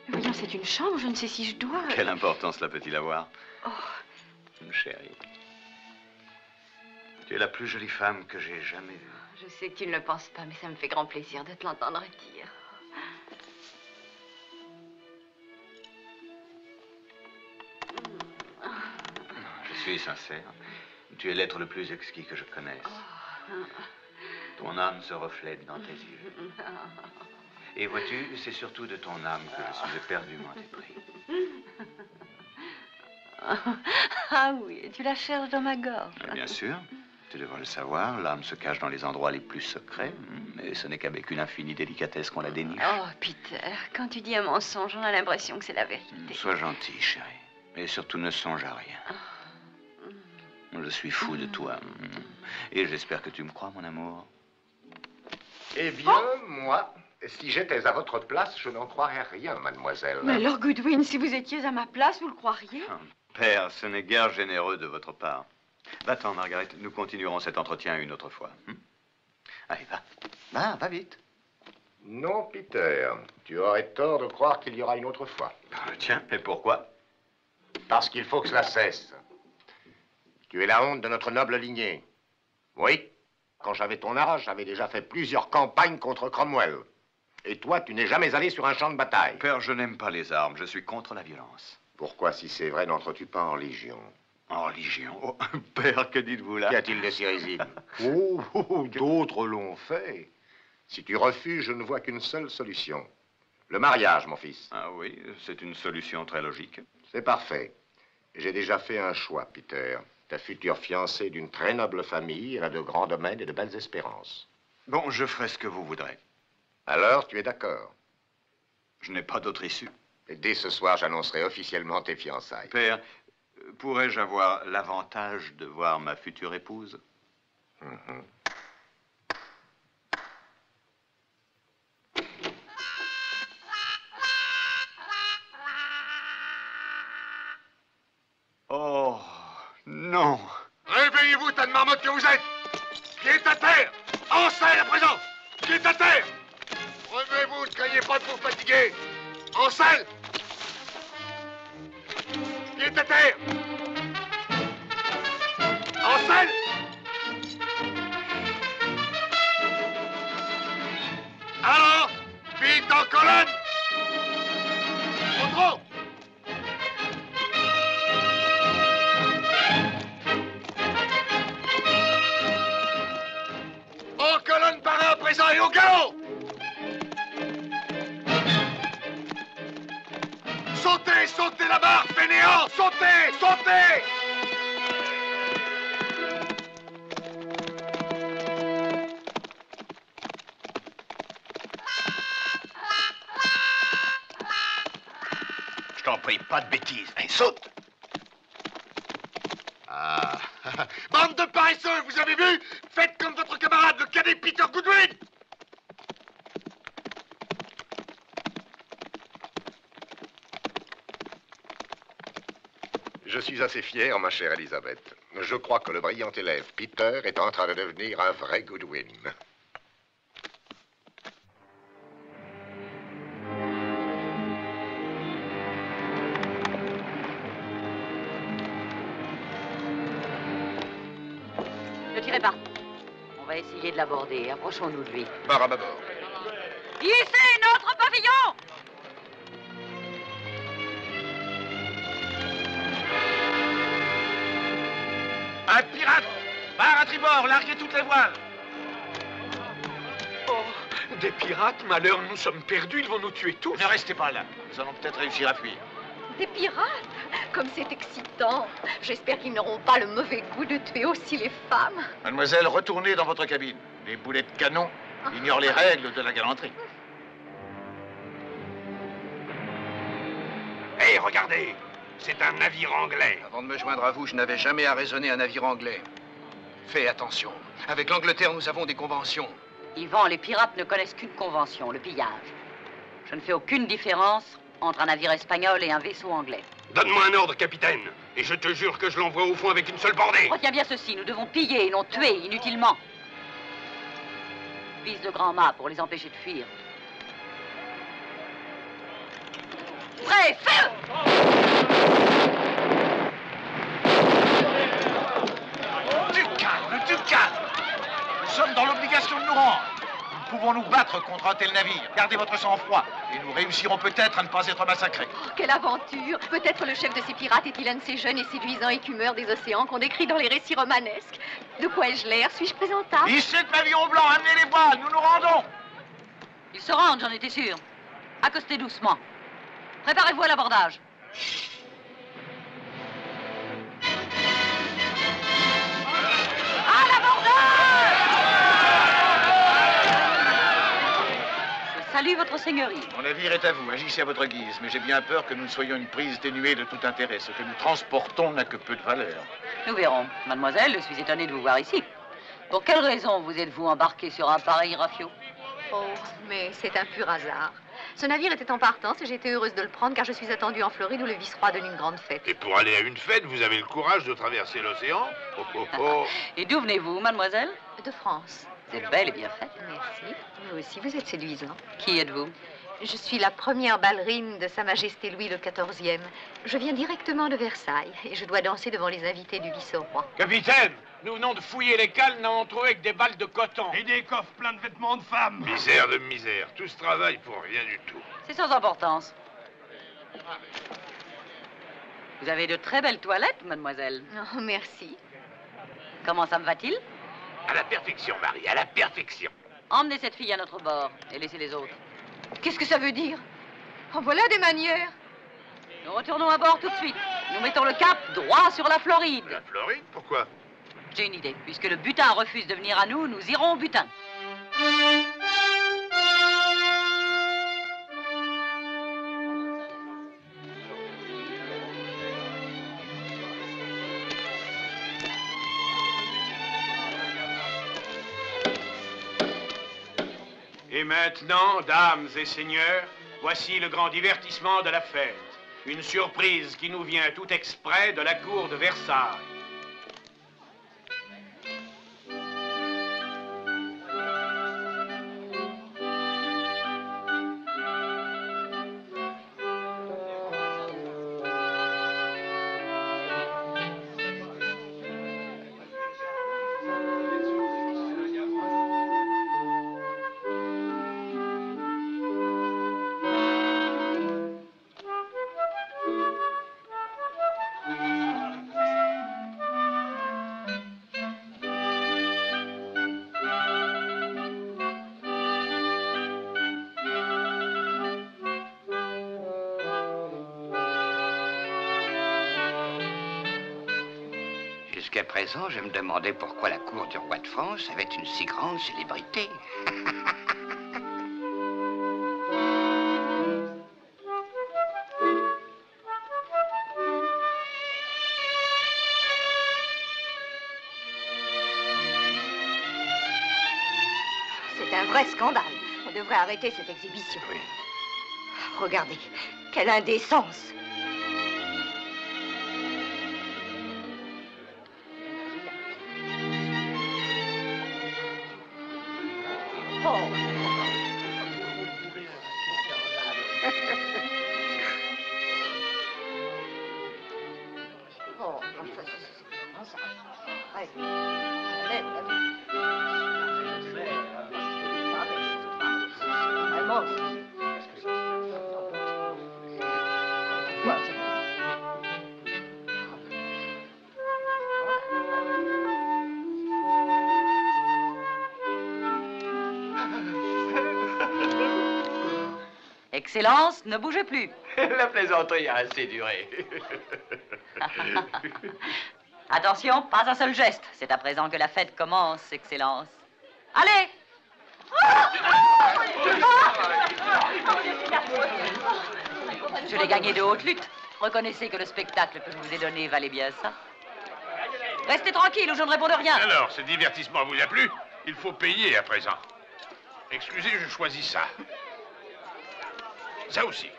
Voyons, c'est une chambre, je ne sais si je dois... Quelle importance la peut-il avoir? Oh. Chérie, tu es la plus jolie femme que j'ai jamais vue. Je sais que tu ne le penses pas, mais ça me fait grand plaisir de te l'entendre dire. Je suis sincère. Tu es l'être le plus exquis que je connaisse. Ton âme se reflète dans tes yeux. Et vois-tu, c'est surtout de ton âme que je suis éperdument épris. Ah oui, tu la cherches dans ma gorge. Bien sûr, tu devrais le savoir, l'âme se cache dans les endroits les plus secrets, mais ce n'est qu'avec une infinie délicatesse qu'on la déniche. Oh, Peter, quand tu dis un mensonge, on a l'impression que c'est la vérité. Sois gentil, chérie, et surtout ne songe à rien. Je suis fou de toi, et j'espère que tu me crois, mon amour. Eh bien, moi, si j'étais à votre place, je n'en croirais rien, mademoiselle. Mais Lord Goodwin, si vous étiez à ma place, vous le croiriez? Père, ce n'est guère généreux de votre part. Va-t'en, Margaret, nous continuerons cet entretien une autre fois. Allez, va. Va vite. Non, Peter, tu aurais tort de croire qu'il y aura une autre fois. Tiens, et pourquoi? Parce qu'il faut que cela cesse. Tu es la honte de notre noble lignée. Oui, quand j'avais ton âge, j'avais déjà fait plusieurs campagnes contre Cromwell. Et toi, tu n'es jamais allé sur un champ de bataille. Père, je n'aime pas les armes, je suis contre la violence. Pourquoi, si c'est vrai, n'entres-tu pas en Légion? En Légion? Oh, Père, que dites-vous là? Qu'y a-t-il de si risible? D'autres l'ont fait. Si tu refuses, je ne vois qu'une seule solution. Le mariage, mon fils. Ah oui, c'est une solution très logique. C'est parfait. J'ai déjà fait un choix, Peter. Ta future fiancée d'une très noble famille, elle a de grands domaines et de belles espérances. Bon, je ferai ce que vous voudrez. Alors, tu es d'accord? Je n'ai pas d'autre issue. Et dès ce soir, j'annoncerai officiellement tes fiançailles. Père, pourrais-je avoir l'avantage de voir ma future épouse? Oh, non. Réveillez-vous, tas de marmottes que vous êtes! Qui est à terre? En selle à présent! Qui est à terre? Relevez-vous, ne craignez pas de vous fatiguer! En selle! Qui est à terre? En selle! Alors, vite en colonne! Au trop! En colonne par un à présent et au galop! Sautez, sautez la barre, fainéant! Sautez, sautez! soyez pas de bêtises. Allez, saute! Ah. Bande de paresseux, vous avez vu? Faites comme votre camarade, le cadet Peter Goodwin! Je suis assez fier, ma chère Elisabeth. Je crois que le brillant élève Peter est en train de devenir un vrai Goodwin. Ne tirez pas. On va essayer de l'aborder. Approchons-nous de lui. Barre à bâbord. Hissez notre pavillon! Un pirate! Barre à tribord, larguez toutes les voiles! Oh, des pirates, malheur, nous sommes perdus, ils vont nous tuer tous. Ne restez pas là. Nous allons peut-être réussir à fuir. Des pirates? Comme c'est excitant. J'espère qu'ils n'auront pas le mauvais goût de tuer aussi les femmes. Mademoiselle, retournez dans votre cabine. Les boulets de canon ignorent les règles de la galanterie. Hé, regardez! C'est un navire anglais. Avant de me joindre à vous, je n'avais jamais arraisonné un navire anglais. Fais attention. Avec l'Angleterre, nous avons des conventions. Yvan, les pirates ne connaissent qu'une convention, le pillage. Je ne fais aucune différence entre un navire espagnol et un vaisseau anglais. Donne-moi un ordre, capitaine, et je te jure que je l'envoie au fond avec une seule bordée. Retiens bien ceci, nous devons piller et non tuer inutilement. Vise de grands mâts pour les empêcher de fuir. Prêt, feu! Du calme! Nous sommes dans l'obligation de nous rendre. Nous pouvons nous battre contre un tel navire. Gardez votre sang-froid et nous réussirons peut-être à ne pas être massacrés. Oh, quelle aventure! Peut-être le chef de ces pirates est-il un de ces jeunes et séduisants écumeurs des océans qu'on décrit dans les récits romanesques. De quoi ai-je l'air? Suis-je présentable? Hissez le pavillon blanc, amenez les voiles, nous nous rendons! Ils se rendent, j'en étais sûr. Accostez doucement. Préparez-vous à l'abordage. À l'abordage! Je salue votre seigneurie. Mon navire est à vous, agissez à votre guise, mais j'ai bien peur que nous ne soyons une prise dénuée de tout intérêt. Ce que nous transportons n'a que peu de valeur. Nous verrons. Mademoiselle, je suis étonné de vous voir ici. Pour quelle raison vous êtes-vous embarqué sur un pareil rafio? Oh, mais c'est un pur hasard. Ce navire était en partance et j'étais heureuse de le prendre car je suis attendue en Floride où le vice-roi donne une grande fête. Et pour aller à une fête, vous avez le courage de traverser l'océan? Oh, oh, oh. Et d'où venez-vous, mademoiselle? De France. Vous êtes belle et bien faite. Merci. Vous aussi, vous êtes séduisant. Qui êtes-vous? Je suis la première ballerine de Sa Majesté Louis le XIVe. Je viens directement de Versailles et je dois danser devant les invités du vice-roi. Capitaine, nous venons de fouiller les cales, nous n'avons trouvé que des balles de coton. Et des coffres pleins de vêtements de femmes. Misère de misère. Tout ce travail pour rien du tout. C'est sans importance. Vous avez de très belles toilettes, mademoiselle. Oh, merci. Comment ça me va-t-il? À la perfection, Marie, à la perfection. Emmenez cette fille à notre bord et laissez les autres. Qu'est-ce que ça veut dire? Oh, voilà des manières. Nous retournons à bord tout de suite. Nous mettons le cap droit sur la Floride. La Floride? Pourquoi? J'ai une idée. Puisque le butin refuse de venir à nous, nous irons au butin. Et maintenant, dames et seigneurs, voici le grand divertissement de la fête. Une surprise qui nous vient tout exprès de la cour de Versailles. Jusqu'à présent, je me demandais pourquoi la cour du roi de France avait une si grande célébrité. un vrai scandale. On devrait arrêter cette exhibition. Oui. Regardez, quelle indécence. Oh. Oh, ça. Ouais. Vraiment. Excellence, ne bougez plus. La plaisanterie a assez duré. Attention, pas un seul geste. C'est à présent que la fête commence, Excellence. Allez! Je l'ai gagné de haute lutte. Reconnaissez que le spectacle que je vous ai donné valait bien ça. Restez tranquille ou je ne réponds de rien. Alors, ce divertissement vous a plu? Il faut payer à présent. Excusez, je choisis ça. Ça aussi.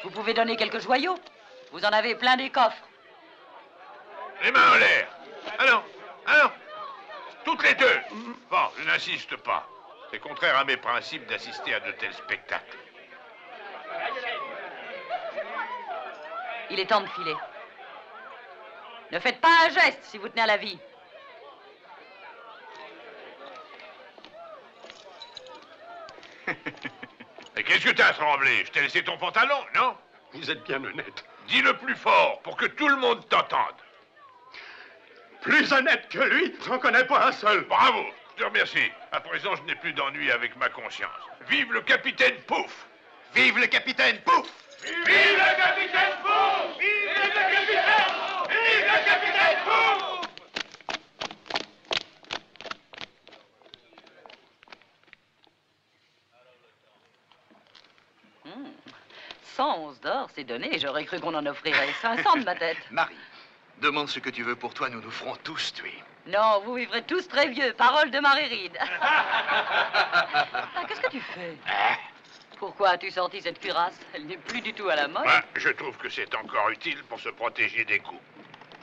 Vous pouvez donner quelques joyaux. Vous en avez plein des coffres. Les mains en l'air. Alors, toutes les deux. Bon, je n'insiste pas. C'est contraire à mes principes d'assister à de tels spectacles. Il est temps de filer. Ne faites pas un geste si vous tenez à la vie. Et qu'est-ce que t'as tremblé? Je t'ai laissé ton pantalon, non? Vous êtes bien honnête. Dis-le plus fort pour que tout le monde t'entende. Plus honnête que lui, j'en connais pas un seul. Bravo, je te remercie. À présent, je n'ai plus d'ennui avec ma conscience. Vive le capitaine Pouf! Vive le capitaine Pouf! Vive le capitaine Pouf! Vive le capitaine Pouf! Vive le capitaine Pouf! Mmh. 100 onces d'or, c'est donné. J'aurais cru qu'on en offrirait 500 de ma tête. Marie, demande ce que tu veux pour toi, nous nous ferons tous tuer. Non, vous vivrez tous très vieux. Parole de Marie Reed. Qu'est-ce que tu fais? Pourquoi as-tu sorti cette cuirasse? Elle n'est plus du tout à la mode. Je trouve que c'est encore utile pour se protéger des coups.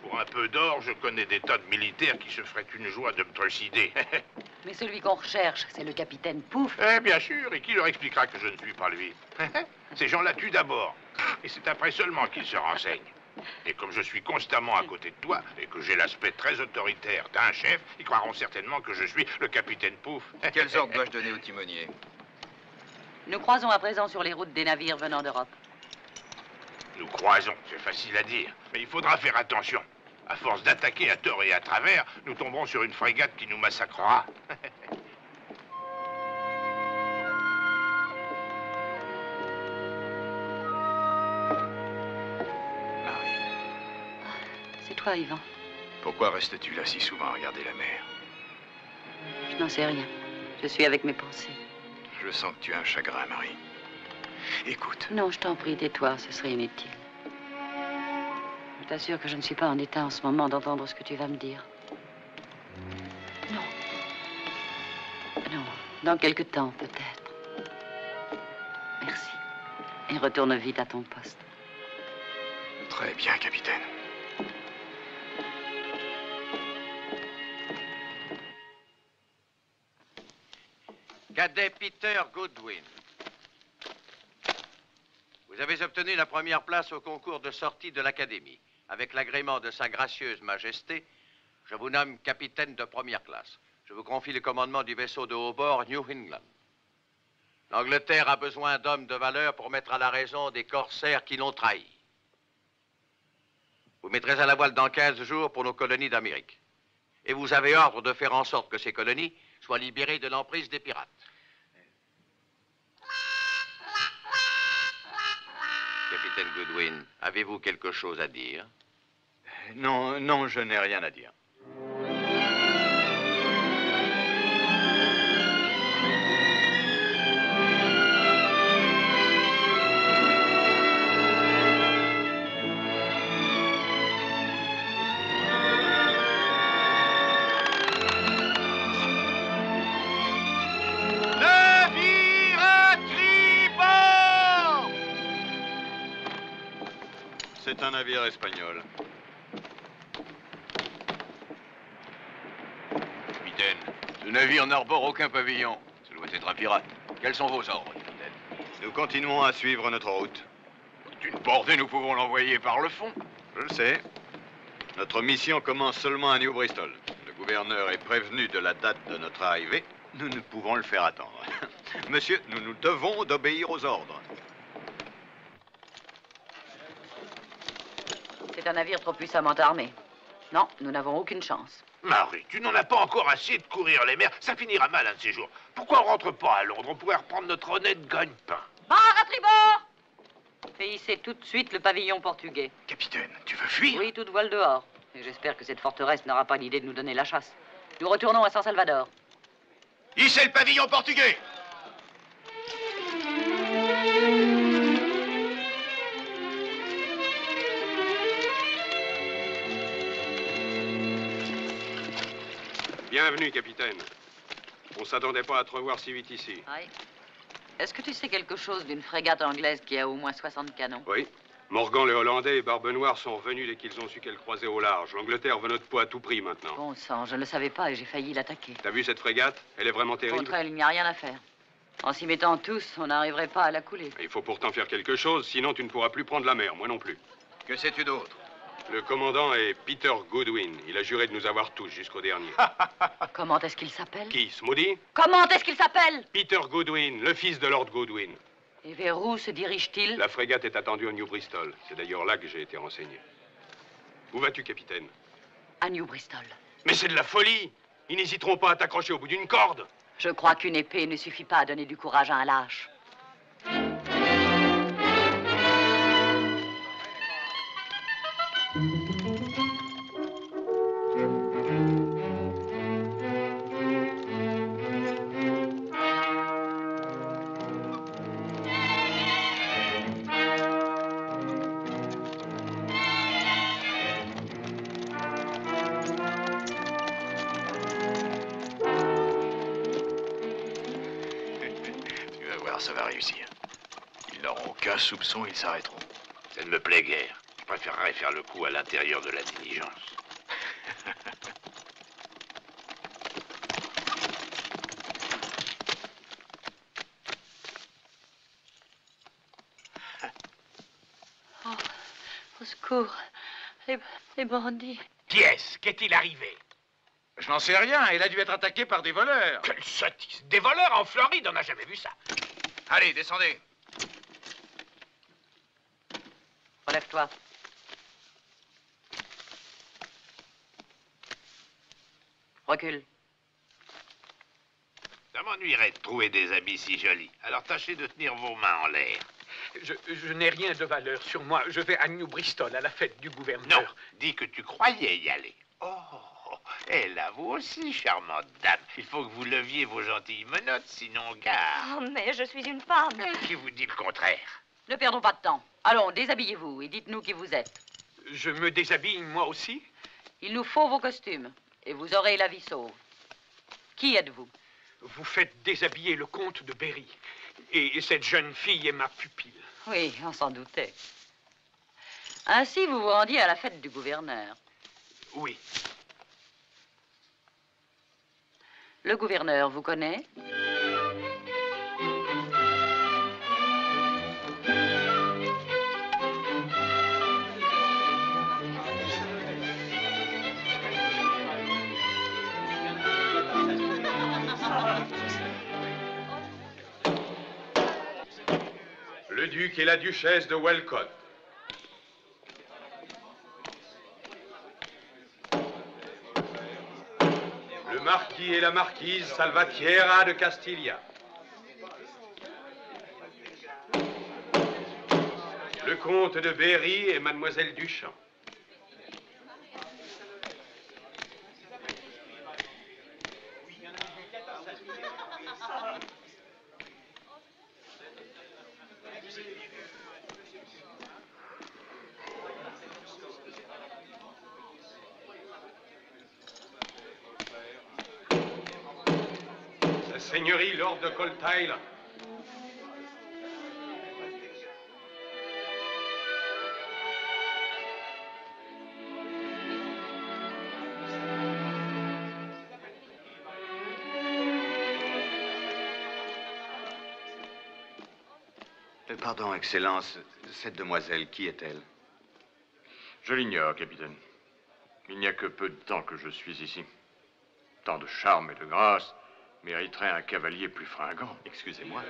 Pour un peu d'or, je connais des tas de militaires qui se feraient une joie de me trucider. Mais celui qu'on recherche, c'est le capitaine Pouf. Bien sûr, et qui leur expliquera que je ne suis pas lui? Ces gens-là tuent d'abord, et c'est après seulement qu'ils se renseignent. Et comme je suis constamment à côté de toi, et que j'ai l'aspect très autoritaire d'un chef, ils croiront certainement que je suis le capitaine Pouf. Quels ordres dois-je donner au timonier? Nous croisons à présent sur les routes des navires venant d'Europe. Nous croisons, c'est facile à dire, mais il faudra faire attention. À force d'attaquer à tort et à travers, nous tomberons sur une frégate qui nous massacrera. C'est toi, Ivan. Pourquoi restes-tu là si souvent à regarder la mer? Je n'en sais rien. Je suis avec mes pensées. Je sens que tu as un chagrin, Marie. Écoute. Non, je t'en prie, tais-toi, ce serait inutile. Je t'assure que je ne suis pas en état en ce moment d'entendre ce que tu vas me dire. Non. Non, dans quelque temps, peut-être. Merci. Et retourne vite à ton poste. Très bien, capitaine. Cadet Peter Goodwin. Vous avez obtenu la première place au concours de sortie de l'Académie. Avec l'agrément de Sa Gracieuse Majesté, je vous nomme capitaine de première classe. Je vous confie le commandement du vaisseau de haut bord New England. L'Angleterre a besoin d'hommes de valeur pour mettre à la raison des corsaires qui l'ont trahi. Vous mettrez à la voile dans 15 jours pour nos colonies d'Amérique. Et vous avez ordre de faire en sorte que ces colonies soient libérées de l'emprise des pirates. Capitaine Goodwin, avez-vous quelque chose à dire? Non, non, je n'ai rien à dire. Ne navire espagnol. Capitaine, ce navire n'arbore aucun pavillon. Ça doit être un pirate. Quels sont vos ordres, capitaine? Nous continuons à suivre notre route. D'une bordée, nous pouvons l'envoyer par le fond. Je le sais. Notre mission commence seulement à New Bristol. Le gouverneur est prévenu de la date de notre arrivée. Nous ne pouvons le faire attendre. Monsieur, nous nous devons d'obéir aux ordres. C'est un navire trop puissamment armé. Non, nous n'avons aucune chance. Marie, tu n'en as pas encore assez de courir les mers. Ça finira mal un de ces jours. Pourquoi on rentre pas à Londres? On pourrait reprendre notre honnête gagne-pain. Barre à tribord! Hissez tout de suite le pavillon portugais. Capitaine, tu veux fuir? Oui, toute voile dehors. Et j'espère que cette forteresse n'aura pas l'idée de nous donner la chasse. Nous retournons à San Salvador. Hissez le pavillon portugais! Bienvenue, capitaine. On s'attendait pas à te revoir si vite ici. Oui. Est-ce que tu sais quelque chose d'une frégate anglaise qui a au moins 60 canons? Oui. Morgan le Hollandais et Barbe Noire sont revenus dès qu'ils ont su qu'elle croisait au large. L'Angleterre veut notre peau à tout prix maintenant. Bon sang, je ne le savais pas et j'ai failli l'attaquer. T'as vu cette frégate? Elle est vraiment terrible. Contre elle, il n'y a rien à faire. En s'y mettant tous, on n'arriverait pas à la couler. Il faut pourtant faire quelque chose, sinon tu ne pourras plus prendre la mer, moi non plus. Que sais-tu d'autre? Le commandant est Peter Goodwin. Il a juré de nous avoir tous jusqu'au dernier. Comment est-ce qu'il s'appelle? Qui, Smoody? Comment est-ce qu'il s'appelle? Peter Goodwin, le fils de Lord Goodwin. Et vers où se dirige-t-il? La frégate est attendue au New Bristol. C'est d'ailleurs là que j'ai été renseigné. Où vas-tu, capitaine? À New Bristol. Mais c'est de la folie! Ils n'hésiteront pas à t'accrocher au bout d'une corde. Je crois qu'une épée ne suffit pas à donner du courage à un lâche. Ça va réussir. Ils n'auront aucun soupçon, ils s'arrêteront. Ça ne me plaît guère. Je préférerais faire le coup à l'intérieur de la diligence. Oh, au secours. Les bandits. Qui est-ce? Qu'est-il arrivé? Je n'en sais rien. Elle a dû être attaquée par des voleurs. Quelle sottise! Des voleurs en Floride, on n'a jamais vu ça. Allez, descendez. Relève-toi. Recule. Ça m'ennuierait de trouver des habits si jolis. Alors tâchez de tenir vos mains en l'air. Je n'ai rien de valeur sur moi. Je vais à New Bristol, à la fête du gouverneur. Non, dis que tu croyais y aller. Oh, et là, vous aussi, charmante dame. Il faut que vous leviez vos gentilles menottes, sinon gare. Oh, mais je suis une femme. Qui vous dit le contraire? Ne perdons pas de temps. Allons, déshabillez-vous et dites-nous qui vous êtes. Je me déshabille, moi aussi? Il nous faut vos costumes et vous aurez la vie sauve. Qui êtes-vous? Vous faites déshabiller le comte de Berry. Et cette jeune fille est ma pupille. Oui, on s'en doutait. Ainsi, vous vous rendiez à la fête du gouverneur. Oui. Le gouverneur vous connaît? Le duc et la duchesse de Welcott. Le marquis et la marquise Salvatierra de Castilla. Le comte de Berry et mademoiselle Duchamp. Sa Seigneurie Lord de Coltile. Pardon, Excellence, cette demoiselle, qui est-elle? Je l'ignore, capitaine. Il n'y a que peu de temps que je suis ici. Tant de charme et de grâce mériterait un cavalier plus fringant. Excusez-moi.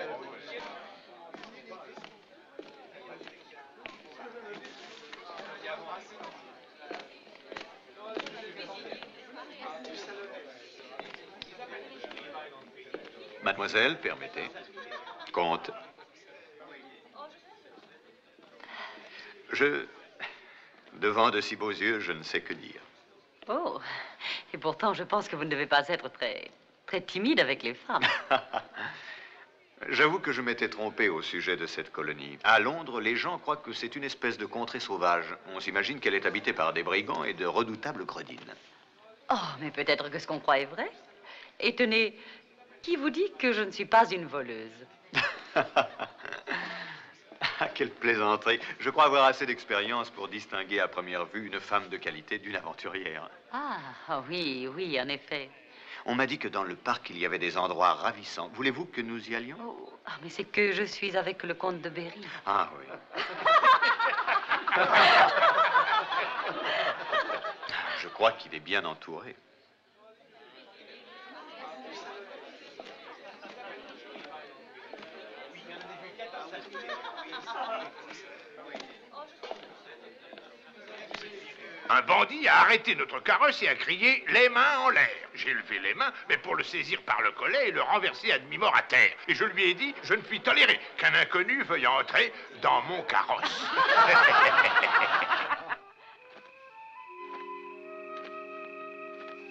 Mademoiselle, permettez. Comte. Devant de si beaux yeux, je ne sais que dire. Oh, et pourtant, je pense que vous ne devez pas être très timide avec les femmes. J'avoue que je m'étais trompé au sujet de cette colonie. À Londres, les gens croient que c'est une espèce de contrée sauvage. On s'imagine qu'elle est habitée par des brigands et de redoutables gredines. Oh, mais peut-être que ce qu'on croit est vrai. Et tenez, qui vous dit que je ne suis pas une voleuse? Ah, quelle plaisanterie. Je crois avoir assez d'expérience pour distinguer à première vue une femme de qualité d'une aventurière. Ah, oui, oui, en effet. On m'a dit que dans le parc, il y avait des endroits ravissants. Voulez-vous que nous y allions? Oh, ah, mais c'est que je suis avec le comte de Berry. Ah, oui. Je crois qu'il est bien entouré. Un bandit a arrêté notre carrosse et a crié « Les mains en l'air ». J'ai levé les mains, mais pour le saisir par le collet et le renverser à demi-mort à terre. Et je lui ai dit « Je ne puis tolérer qu'un inconnu veuille entrer dans mon carrosse ».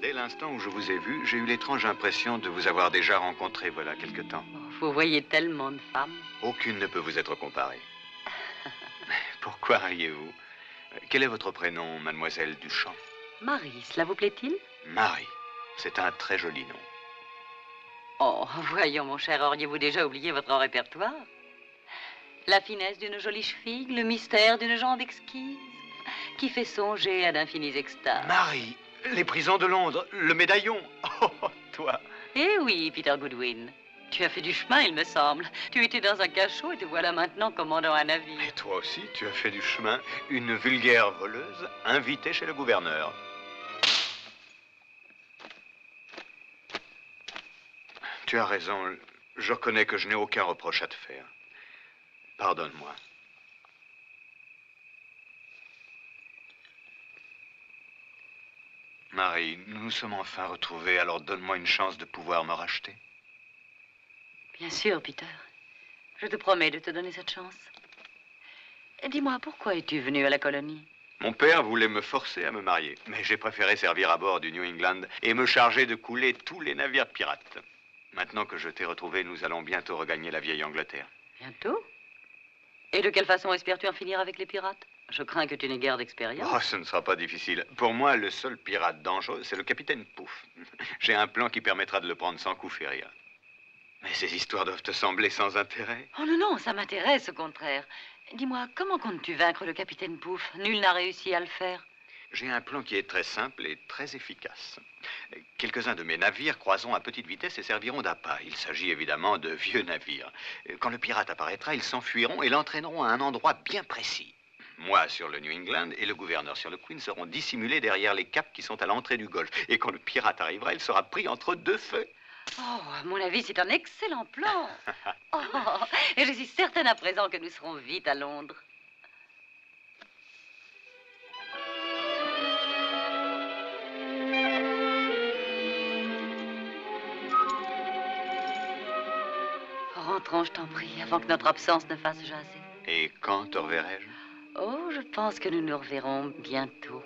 Dès l'instant où je vous ai vu, j'ai eu l'étrange impression de vous avoir déjà rencontré voilà quelque temps. Vous voyez tellement de femmes. Aucune ne peut vous être comparée. Pourquoi riez-vous? Quel est votre prénom, mademoiselle Duchamp? Marie, cela vous plaît-il? Marie, c'est un très joli nom. Oh, voyons, mon cher, auriez-vous déjà oublié votre répertoire? La finesse d'une jolie cheville, le mystère d'une jambe exquise, qui fait songer à d'infinies extases. Marie, les prisons de Londres, le médaillon. Oh, toi. Eh oui, Peter Goodwin. Tu as fait du chemin, il me semble. Tu étais dans un cachot et te voilà maintenant commandant un navire. Et toi aussi, tu as fait du chemin. Une vulgaire voleuse invitée chez le gouverneur. Tu as raison. Je reconnais que je n'ai aucun reproche à te faire. Pardonne-moi. Marie, nous nous sommes enfin retrouvés, alors donne-moi une chance de pouvoir me racheter. Bien sûr, Peter. Je te promets de te donner cette chance. Et dis-moi, pourquoi es-tu venu à la colonie? Mon père voulait me forcer à me marier, mais j'ai préféré servir à bord du New England et me charger de couler tous les navires pirates. Maintenant que je t'ai retrouvé, nous allons bientôt regagner la vieille Angleterre. Bientôt? Et de quelle façon espères-tu en finir avec les pirates? Je crains que tu n'aies guère d'expérience. Oh, ce ne sera pas difficile. Pour moi, le seul pirate dangereux, c'est le capitaine Pouf. J'ai un plan qui permettra de le prendre sans coup férir. Mais ces histoires doivent te sembler sans intérêt. Oh non, non, ça m'intéresse, au contraire. Dis-moi, comment comptes-tu vaincre le capitaine Pouf? Nul n'a réussi à le faire. J'ai un plan qui est très simple et très efficace. Quelques-uns de mes navires croiseront à petite vitesse et serviront d'appât. Il s'agit évidemment de vieux navires. Quand le pirate apparaîtra, ils s'enfuiront et l'entraîneront à un endroit bien précis. Moi sur le New England et le gouverneur sur le Queen seront dissimulés derrière les caps qui sont à l'entrée du golfe. Et quand le pirate arrivera, il sera pris entre deux feux. Oh, à mon avis, c'est un excellent plan. Oh, et je suis certaine à présent que nous serons vite à Londres. Rentrons, je t'en prie, avant que notre absence ne fasse jaser. Et quand te reverrai-je? Oh, je pense que nous nous reverrons bientôt.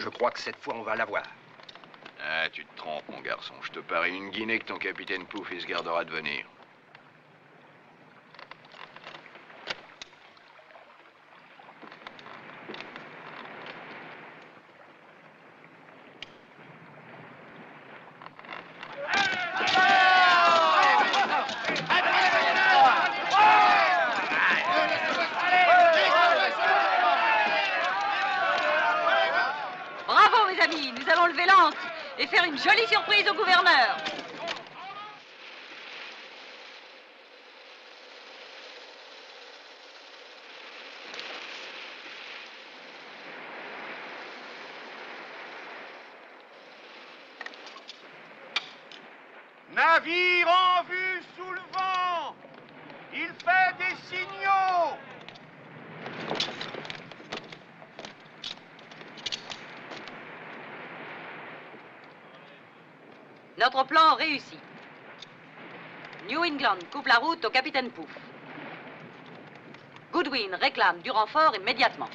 Je crois que cette fois, on va l'avoir. Ah, tu te trompes, mon garçon. Je te parie une guinée que ton capitaine Pouf, il se gardera de venir. Bravo, mes amis, nous allons lever l'ancre et faire une jolie surprise au gouverneur. Navire en vue sous le vent. Il fait des signaux. Notre plan réussi. New England coupe la route au capitaine Pouf. Goodwin réclame du renfort immédiatement.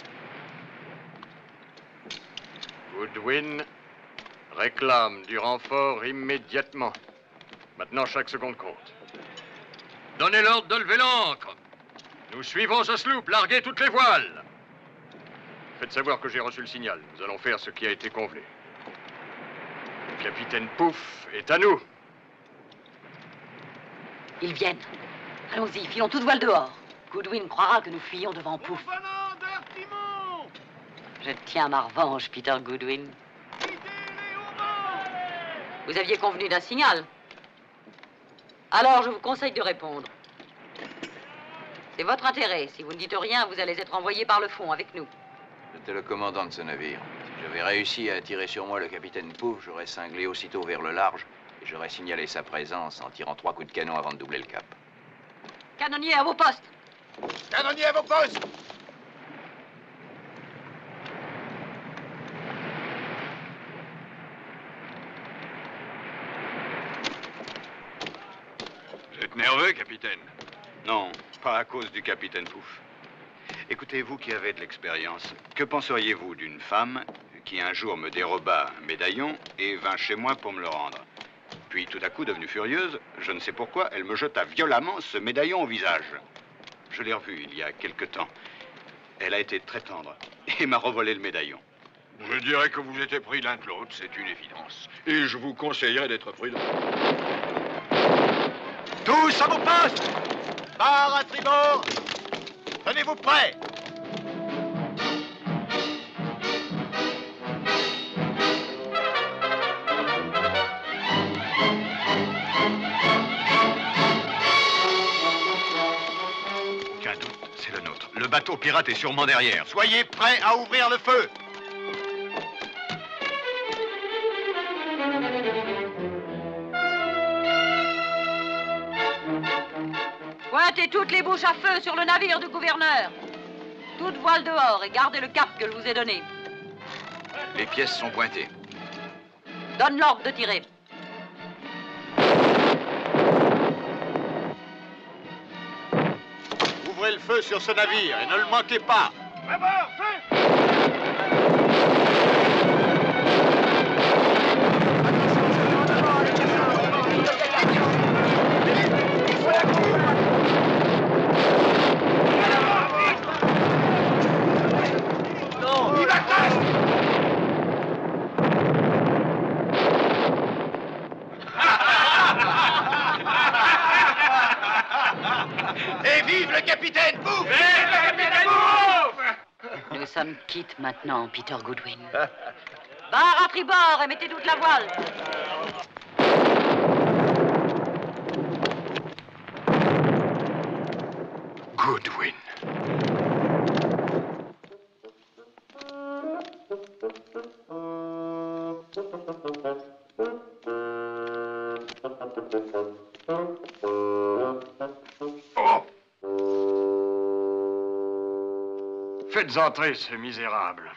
Goodwin réclame du renfort immédiatement. Maintenant, chaque seconde compte. Donnez l'ordre de lever l'ancre. Nous suivons ce sloop, larguez toutes les voiles. Faites savoir que j'ai reçu le signal. Nous allons faire ce qui a été convenu. Le capitaine Pouf est à nous. Ils viennent. Allons-y, filons toute voile dehors. Goodwin croira que nous fuyons devant Pouf. Je tiens ma revanche, Peter Goodwin. Vous aviez convenu d'un signal. Alors, je vous conseille de répondre. C'est votre intérêt. Si vous ne dites rien, vous allez être envoyé par le fond avec nous. J'étais le commandant de ce navire. Si j'avais réussi à attirer sur moi le capitaine Pouf, j'aurais cinglé aussitôt vers le large et j'aurais signalé sa présence en tirant 3 coups de canon avant de doubler le cap. Canonnier à vos postes. Canonnier à vos postes. Vous êtes nerveux, capitaine? Non, pas à cause du capitaine Pouf. Écoutez, vous qui avez de l'expérience, que penseriez-vous d'une femme qui un jour me déroba un médaillon et vint chez moi pour me le rendre? Puis tout à coup, devenue furieuse, je ne sais pourquoi, elle me jeta violemment ce médaillon au visage. Je l'ai revue il y a quelque temps. Elle a été très tendre et m'a revolé le médaillon. Je dirais que vous étiez pris l'un de l'autre, c'est une évidence. Et je vous conseillerais d'être prudent. Tous à vos postes. Barre à tribord. Tenez-vous prêts. Aucun doute, c'est le nôtre. Le bateau pirate est sûrement derrière. Soyez prêts à ouvrir le feu. Pointez toutes les bouches à feu sur le navire du gouverneur. Toute voile dehors et gardez le cap que je vous ai donné. Les pièces sont pointées. Donne l'ordre de tirer. Ouvrez le feu sur ce navire et ne le manquez pas. À bord, feu. Et vive le capitaine Pouf! Vive le capitaine Pouf! Nous sommes quittes maintenant, Peter Goodwin. Barre à tribord et mettez toute la voile. Goodwin. Faites entrer ce misérable.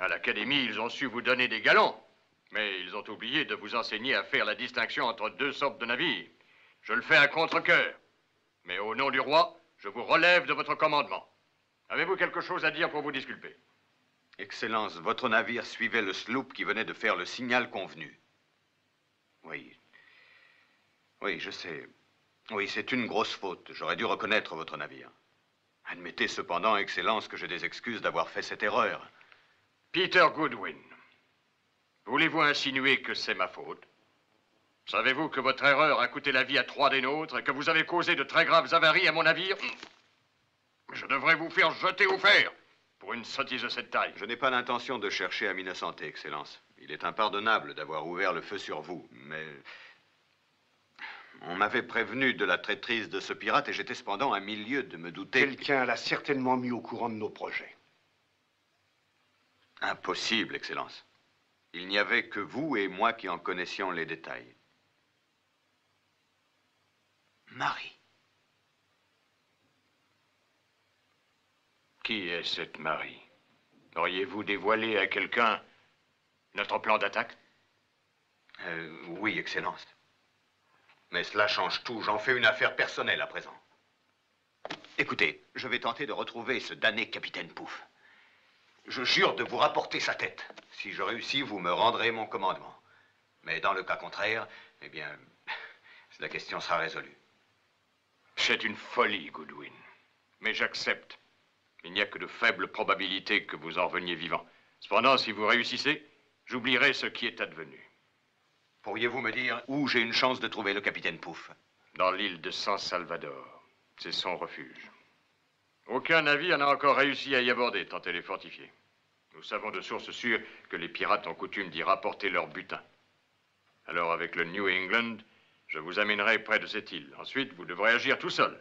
À l'académie, ils ont su vous donner des galons, mais ils ont oublié de vous enseigner à faire la distinction entre deux sortes de navires. Je le fais à contre-cœur. Mais au nom du roi, je vous relève de votre commandement. Avez-vous quelque chose à dire pour vous disculper? Excellence, votre navire suivait le sloop qui venait de faire le signal convenu. Oui. Oui, je sais. Oui, c'est une grosse faute. J'aurais dû reconnaître votre navire. Admettez cependant, Excellence, que j'ai des excuses d'avoir fait cette erreur. Peter Goodwin, voulez-vous insinuer que c'est ma faute? Savez-vous que votre erreur a coûté la vie à 3 des nôtres et que vous avez causé de très graves avaries à mon navire? Je devrais vous faire jeter au fer pour une sottise de cette taille. Je n'ai pas l'intention de chercher à m'innocenter, Excellence. Il est impardonnable d'avoir ouvert le feu sur vous, mais... On m'avait prévenu de la traîtrise de ce pirate et j'étais cependant à milieu de me douter... Quelqu'un l'a certainement mis au courant de nos projets. Impossible, Excellence. Il n'y avait que vous et moi qui en connaissions les détails. Marie. Qui est cette Marie? Auriez-vous dévoilé à quelqu'un notre plan d'attaque? Oui, Excellence. Mais cela change tout. J'en fais une affaire personnelle à présent. Écoutez, je vais tenter de retrouver ce damné capitaine Pouf. Je jure de vous rapporter sa tête. Si je réussis, vous me rendrez mon commandement. Mais dans le cas contraire, eh bien, la question sera résolue. C'est une folie, Goodwin. Mais j'accepte. Il n'y a que de faibles probabilités que vous en reveniez vivant. Cependant, si vous réussissez, j'oublierai ce qui est advenu. Pourriez-vous me dire où j'ai une chance de trouver le capitaine Pouf? Dans l'île de San Salvador. C'est son refuge. Aucun navire n'a encore réussi à y aborder, tant elle est fortifiée. Nous savons de sources sûres que les pirates ont coutume d'y rapporter leur butin. Alors, avec le New England, je vous amènerai près de cette île. Ensuite, vous devrez agir tout seul.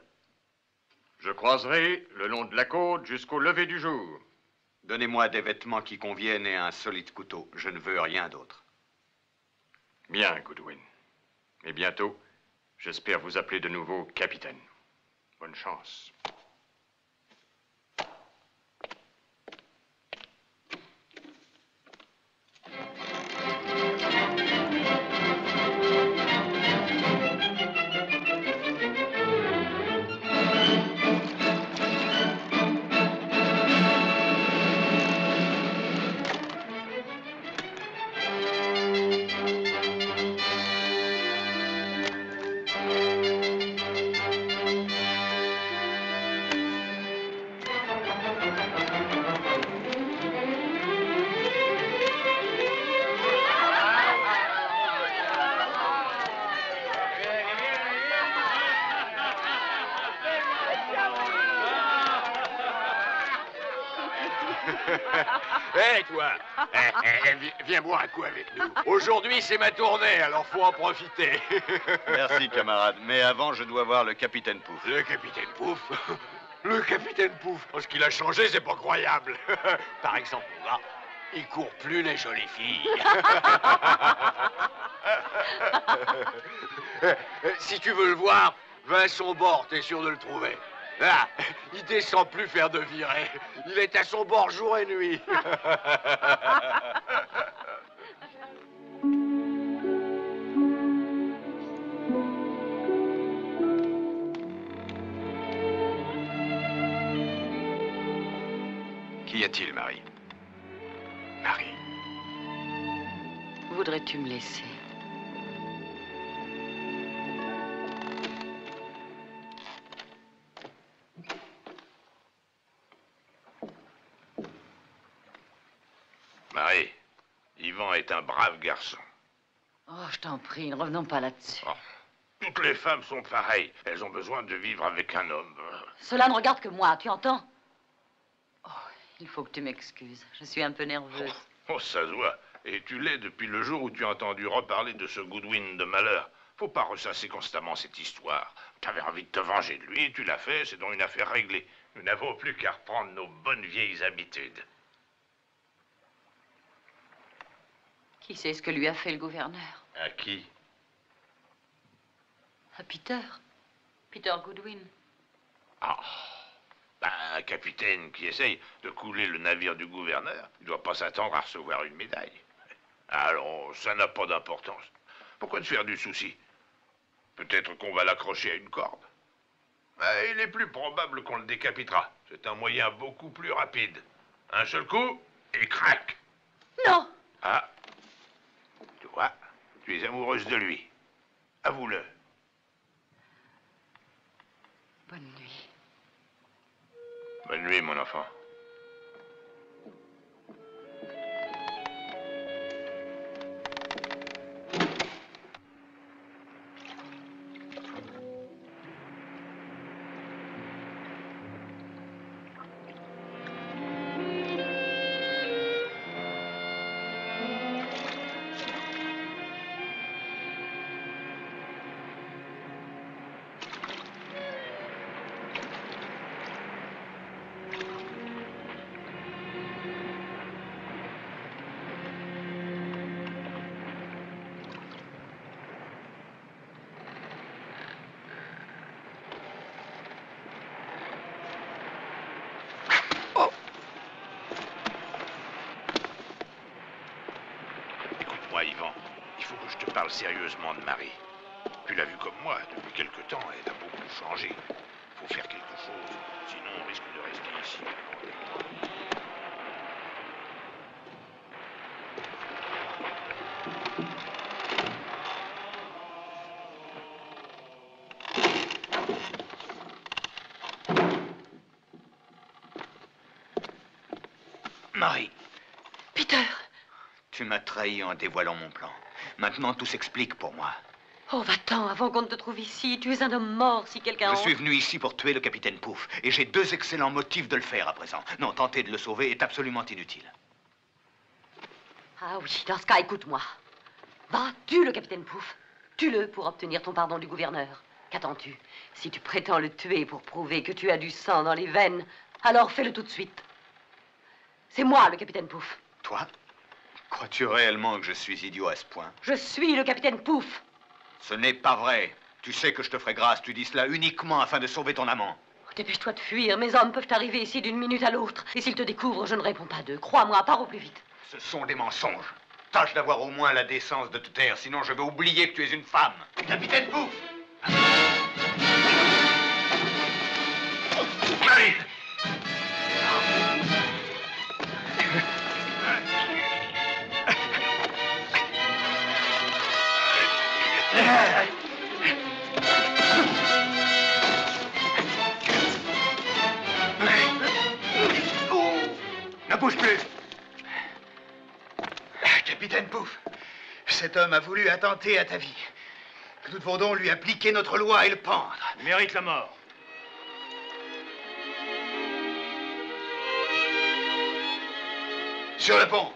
Je croiserai le long de la côte jusqu'au lever du jour. Donnez-moi des vêtements qui conviennent et un solide couteau. Je ne veux rien d'autre. Bien, Goodwin. Et bientôt, j'espère vous appeler de nouveau capitaine. Bonne chance. Hé, toi! Viens boire un coup avec nous. Aujourd'hui, c'est ma tournée, alors faut en profiter. Merci, camarade. Mais avant, je dois voir le capitaine Pouf. Le capitaine Pouf? Le capitaine Pouf? Oh, ce qu'il a changé, c'est pas croyable. Par exemple, là, il court plus les jolies filles. Si tu veux le voir, va à son bord, t'es sûr de le trouver. Ah, il descend plus faire de virée. Il est à son bord jour et nuit. Qu'y a-t-il, Marie? Marie. Voudrais-tu me laisser? Marie, Yvan est un brave garçon. Oh, je t'en prie, ne revenons pas là-dessus. Oh, toutes les femmes sont pareilles. Elles ont besoin de vivre avec un homme. Cela ne regarde que moi, tu entends? Oh, il faut que tu m'excuses. Je suis un peu nerveuse. Oh, ça se voit. Et tu l'es depuis le jour où tu as entendu reparler de ce Goodwin de malheur. Faut pas ressasser constamment cette histoire. T'avais envie de te venger de lui, tu l'as fait, c'est donc une affaire réglée. Nous n'avons plus qu'à reprendre nos bonnes vieilles habitudes. Qui sait ce que lui a fait le gouverneur? À qui? À Peter. Peter Goodwin. Ah, ben, un capitaine qui essaye de couler le navire du gouverneur, il ne doit pas s'attendre à recevoir une médaille. Alors, ça n'a pas d'importance. Pourquoi te faire du souci? Peut-être qu'on va l'accrocher à une corde. Mais il est plus probable qu'on le décapitera. C'est un moyen beaucoup plus rapide. Un seul coup, et crac. Non. Ah. Tu vois, tu es amoureuse de lui. Avoue-le. Bonne nuit. Bonne nuit, mon enfant. Écoute-moi, Ivan. Il faut que je te parle sérieusement de Marie. Tu l'as vue comme moi depuis quelque temps. Elle a beaucoup changé. Il faut faire quelque chose. Sinon, on risque de rester ici. Marie, Peter. tu m'as trahi en dévoilant mon plan. Maintenant, tout s'explique pour moi. Oh, va-t'en, avant qu'on ne te trouve ici. Tu es un homme mort si quelqu'un... Je suis venu ici pour tuer le capitaine Pouf, et j'ai 2 excellents motifs de le faire à présent. Non, tenter de le sauver est absolument inutile. Ah oui, dans ce cas, écoute-moi. Va, tue le capitaine Pouf. Tue-le pour obtenir ton pardon du gouverneur. Qu'attends-tu? Si tu prétends le tuer pour prouver que tu as du sang dans les veines, alors fais-le tout de suite. C'est moi, le capitaine Pouf. Toi? Crois-tu réellement que je suis idiot à ce point? Je suis le capitaine Pouf. Ce n'est pas vrai. Tu sais que je te ferai grâce. Tu dis cela uniquement afin de sauver ton amant. Dépêche-toi de fuir. Mes hommes peuvent arriver ici d'une minute à l'autre. Et s'ils te découvrent, je ne réponds pas d'eux. Crois-moi, pars au plus vite. Ce sont des mensonges. Tâche d'avoir au moins la décence de te taire, sinon je vais oublier que tu es une femme. Capitaine Pouf! Marie! Ne bouge plus! Capitaine Pouf, cet homme a voulu attenter à ta vie. Nous devons donc lui appliquer notre loi et le pendre. Il mérite la mort. Sur le pont.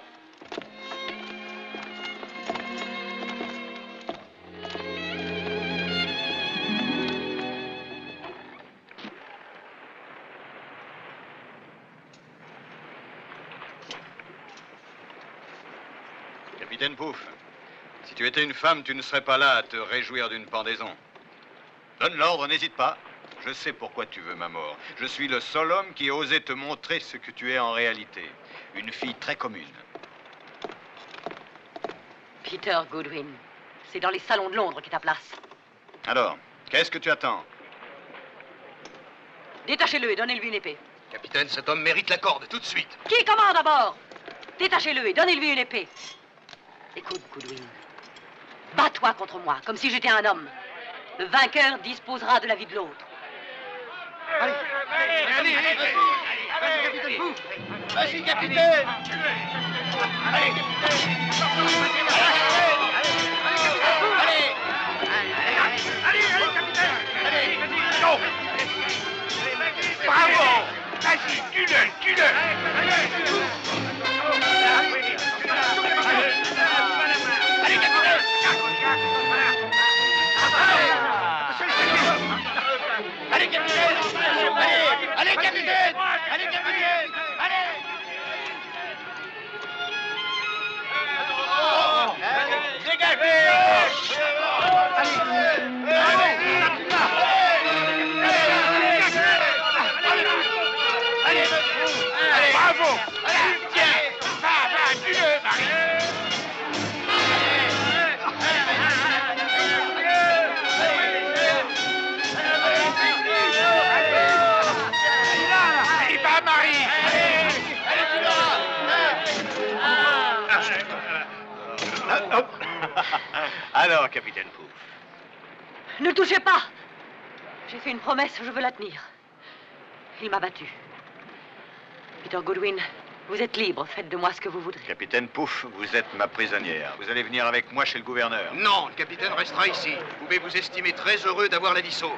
Capitaine Pouf, si tu étais une femme, tu ne serais pas là à te réjouir d'une pendaison. Donne l'ordre, n'hésite pas. Je sais pourquoi tu veux ma mort. Je suis le seul homme qui ait osé te montrer ce que tu es en réalité. Une fille très commune. Peter Goodwin, c'est dans les salons de Londres qu'est ta place. Alors, qu'est-ce que tu attends? Détachez-le et donnez-lui une épée. Capitaine, cet homme mérite la corde, tout de suite. Qui commande à bord? Détachez-le et donnez-lui une épée. Écoute, Goodwin, bats-toi contre moi, comme si j'étais un homme. Le vainqueur disposera de la vie de l'autre. Allez, allez, allez, capitaine Pouf! Vas-y, capitaine! Allez, capitaine! Allez, non! Bravo! Vas-y, tue-le, tue-le! Allez, capitaine! Allez, capitaine! Allez, capitaine! Allez, capitaine! Allez! Dégagez! Allez, bravo! Allez, tiens! Va, tue-le, Marie! alors, capitaine Pouf? Ne le touchez pas! J'ai fait une promesse, je veux la tenir. Il m'a battu. Peter Goodwin, vous êtes libre, faites de moi ce que vous voudrez. Capitaine Pouf, vous êtes ma prisonnière. Vous allez venir avec moi chez le gouverneur. Non, le capitaine restera ici. Vous pouvez vous estimer très heureux d'avoir la vie sauve.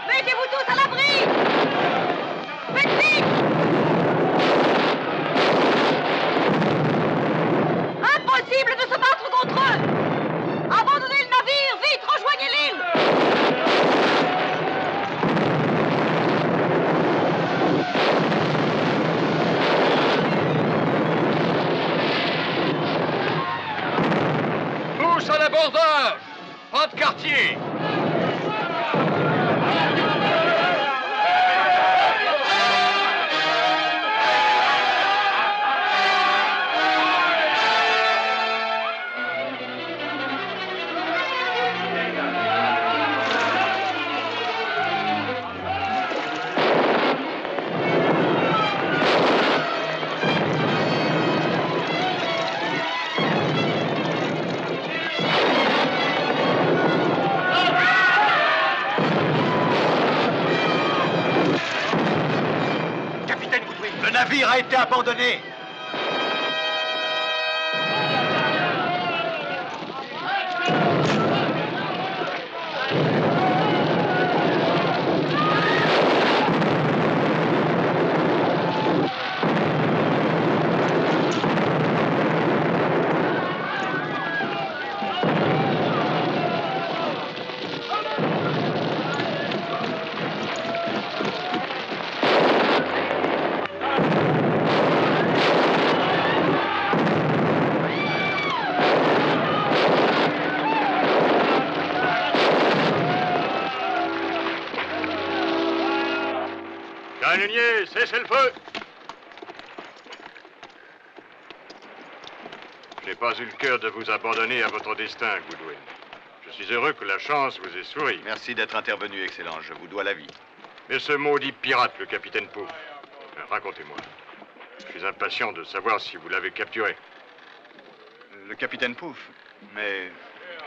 Mettez-vous tous à l'abri! Faites vite! Impossible de se battre contre eux! Abandonnez le navire! Vite, rejoignez l'île! Tous à l'abordage! Pas de quartier! Capitaine Goodwin, Le navire a été abandonné. Canonnier, cessez le feu! J'ai pas eu le cœur de vous abandonner à votre destin, Goodwin. Je suis heureux que la chance vous ait souri. Merci d'être intervenu, Excellence. Je vous dois la vie. Mais ce maudit pirate, le capitaine Pouf, racontez-moi. Je suis impatient de savoir si vous l'avez capturé. Le capitaine Pouf. Mais,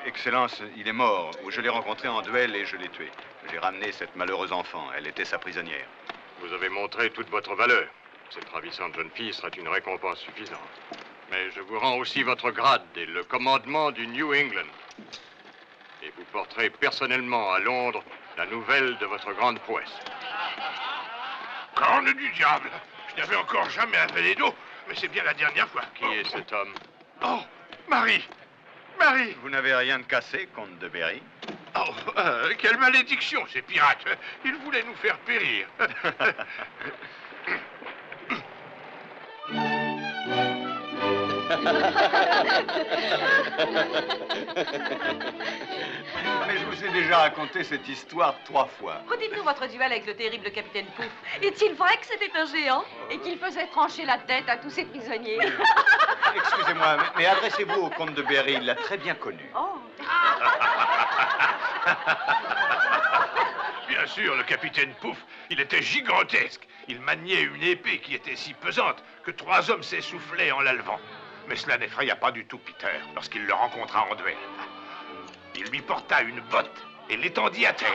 Excellence, il est mort. Je l'ai rencontré en duel et je l'ai tué. J'ai ramené cette malheureuse enfant. Elle était sa prisonnière. Vous avez montré toute votre valeur. Cette ravissante jeune fille sera une récompense suffisante. Mais je vous rends aussi votre grade et le commandement du New England. Et vous porterez personnellement à Londres la nouvelle de votre grande prouesse. Corne du diable! Je n'avais encore jamais avalé d'eau, mais c'est bien la dernière fois. Qui est cet homme? Oh, Marie! Marie! Vous n'avez rien de cassé, comte de Berry? Oh, quelle malédiction, ces pirates! Ils voulaient nous faire périr. Mais je vous ai déjà raconté cette histoire 3 fois. Redites-nous votre duel avec le terrible capitaine Pouf. Est-il vrai que c'était un géant et qu'il faisait trancher la tête à tous ses prisonniers? Excusez-moi, mais adressez-vous au comte de Berry, il l'a très bien connu. Oh. Bien sûr, le capitaine Pouf, il était gigantesque. Il maniait une épée qui était si pesante que 3 hommes s'essoufflaient en la levant. Mais cela n'effraya pas du tout Peter lorsqu'il le rencontra en duel. Il lui porta une botte et l'étendit à terre.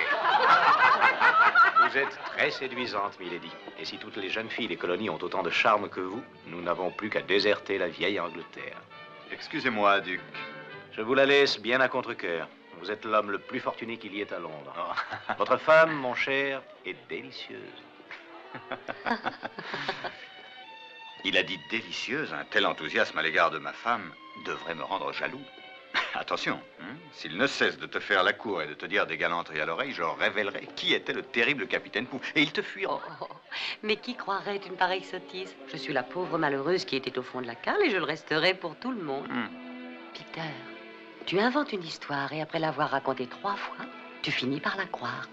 Vous êtes très séduisante, milady. Et si toutes les jeunes filles des colonies ont autant de charme que vous, nous n'avons plus qu'à déserter la vieille Angleterre. Excusez-moi, Duc. Je vous la laisse bien à contre-cœur. Vous êtes l'homme le plus fortuné qu'il y ait à Londres. Votre femme, mon cher, est délicieuse. Il a dit délicieuse. Un tel enthousiasme à l'égard de ma femme devrait me rendre jaloux. Attention, hein, s'il ne cesse de te faire la cour et de te dire des galanteries à l'oreille, je révélerai qui était le terrible capitaine Pouf. Et il te fuira. Oh, mais qui croirait une pareille sottise? Je suis la pauvre malheureuse qui était au fond de la cale et je le resterai pour tout le monde. Peter, tu inventes une histoire et après l'avoir racontée 3 fois, tu finis par la croire.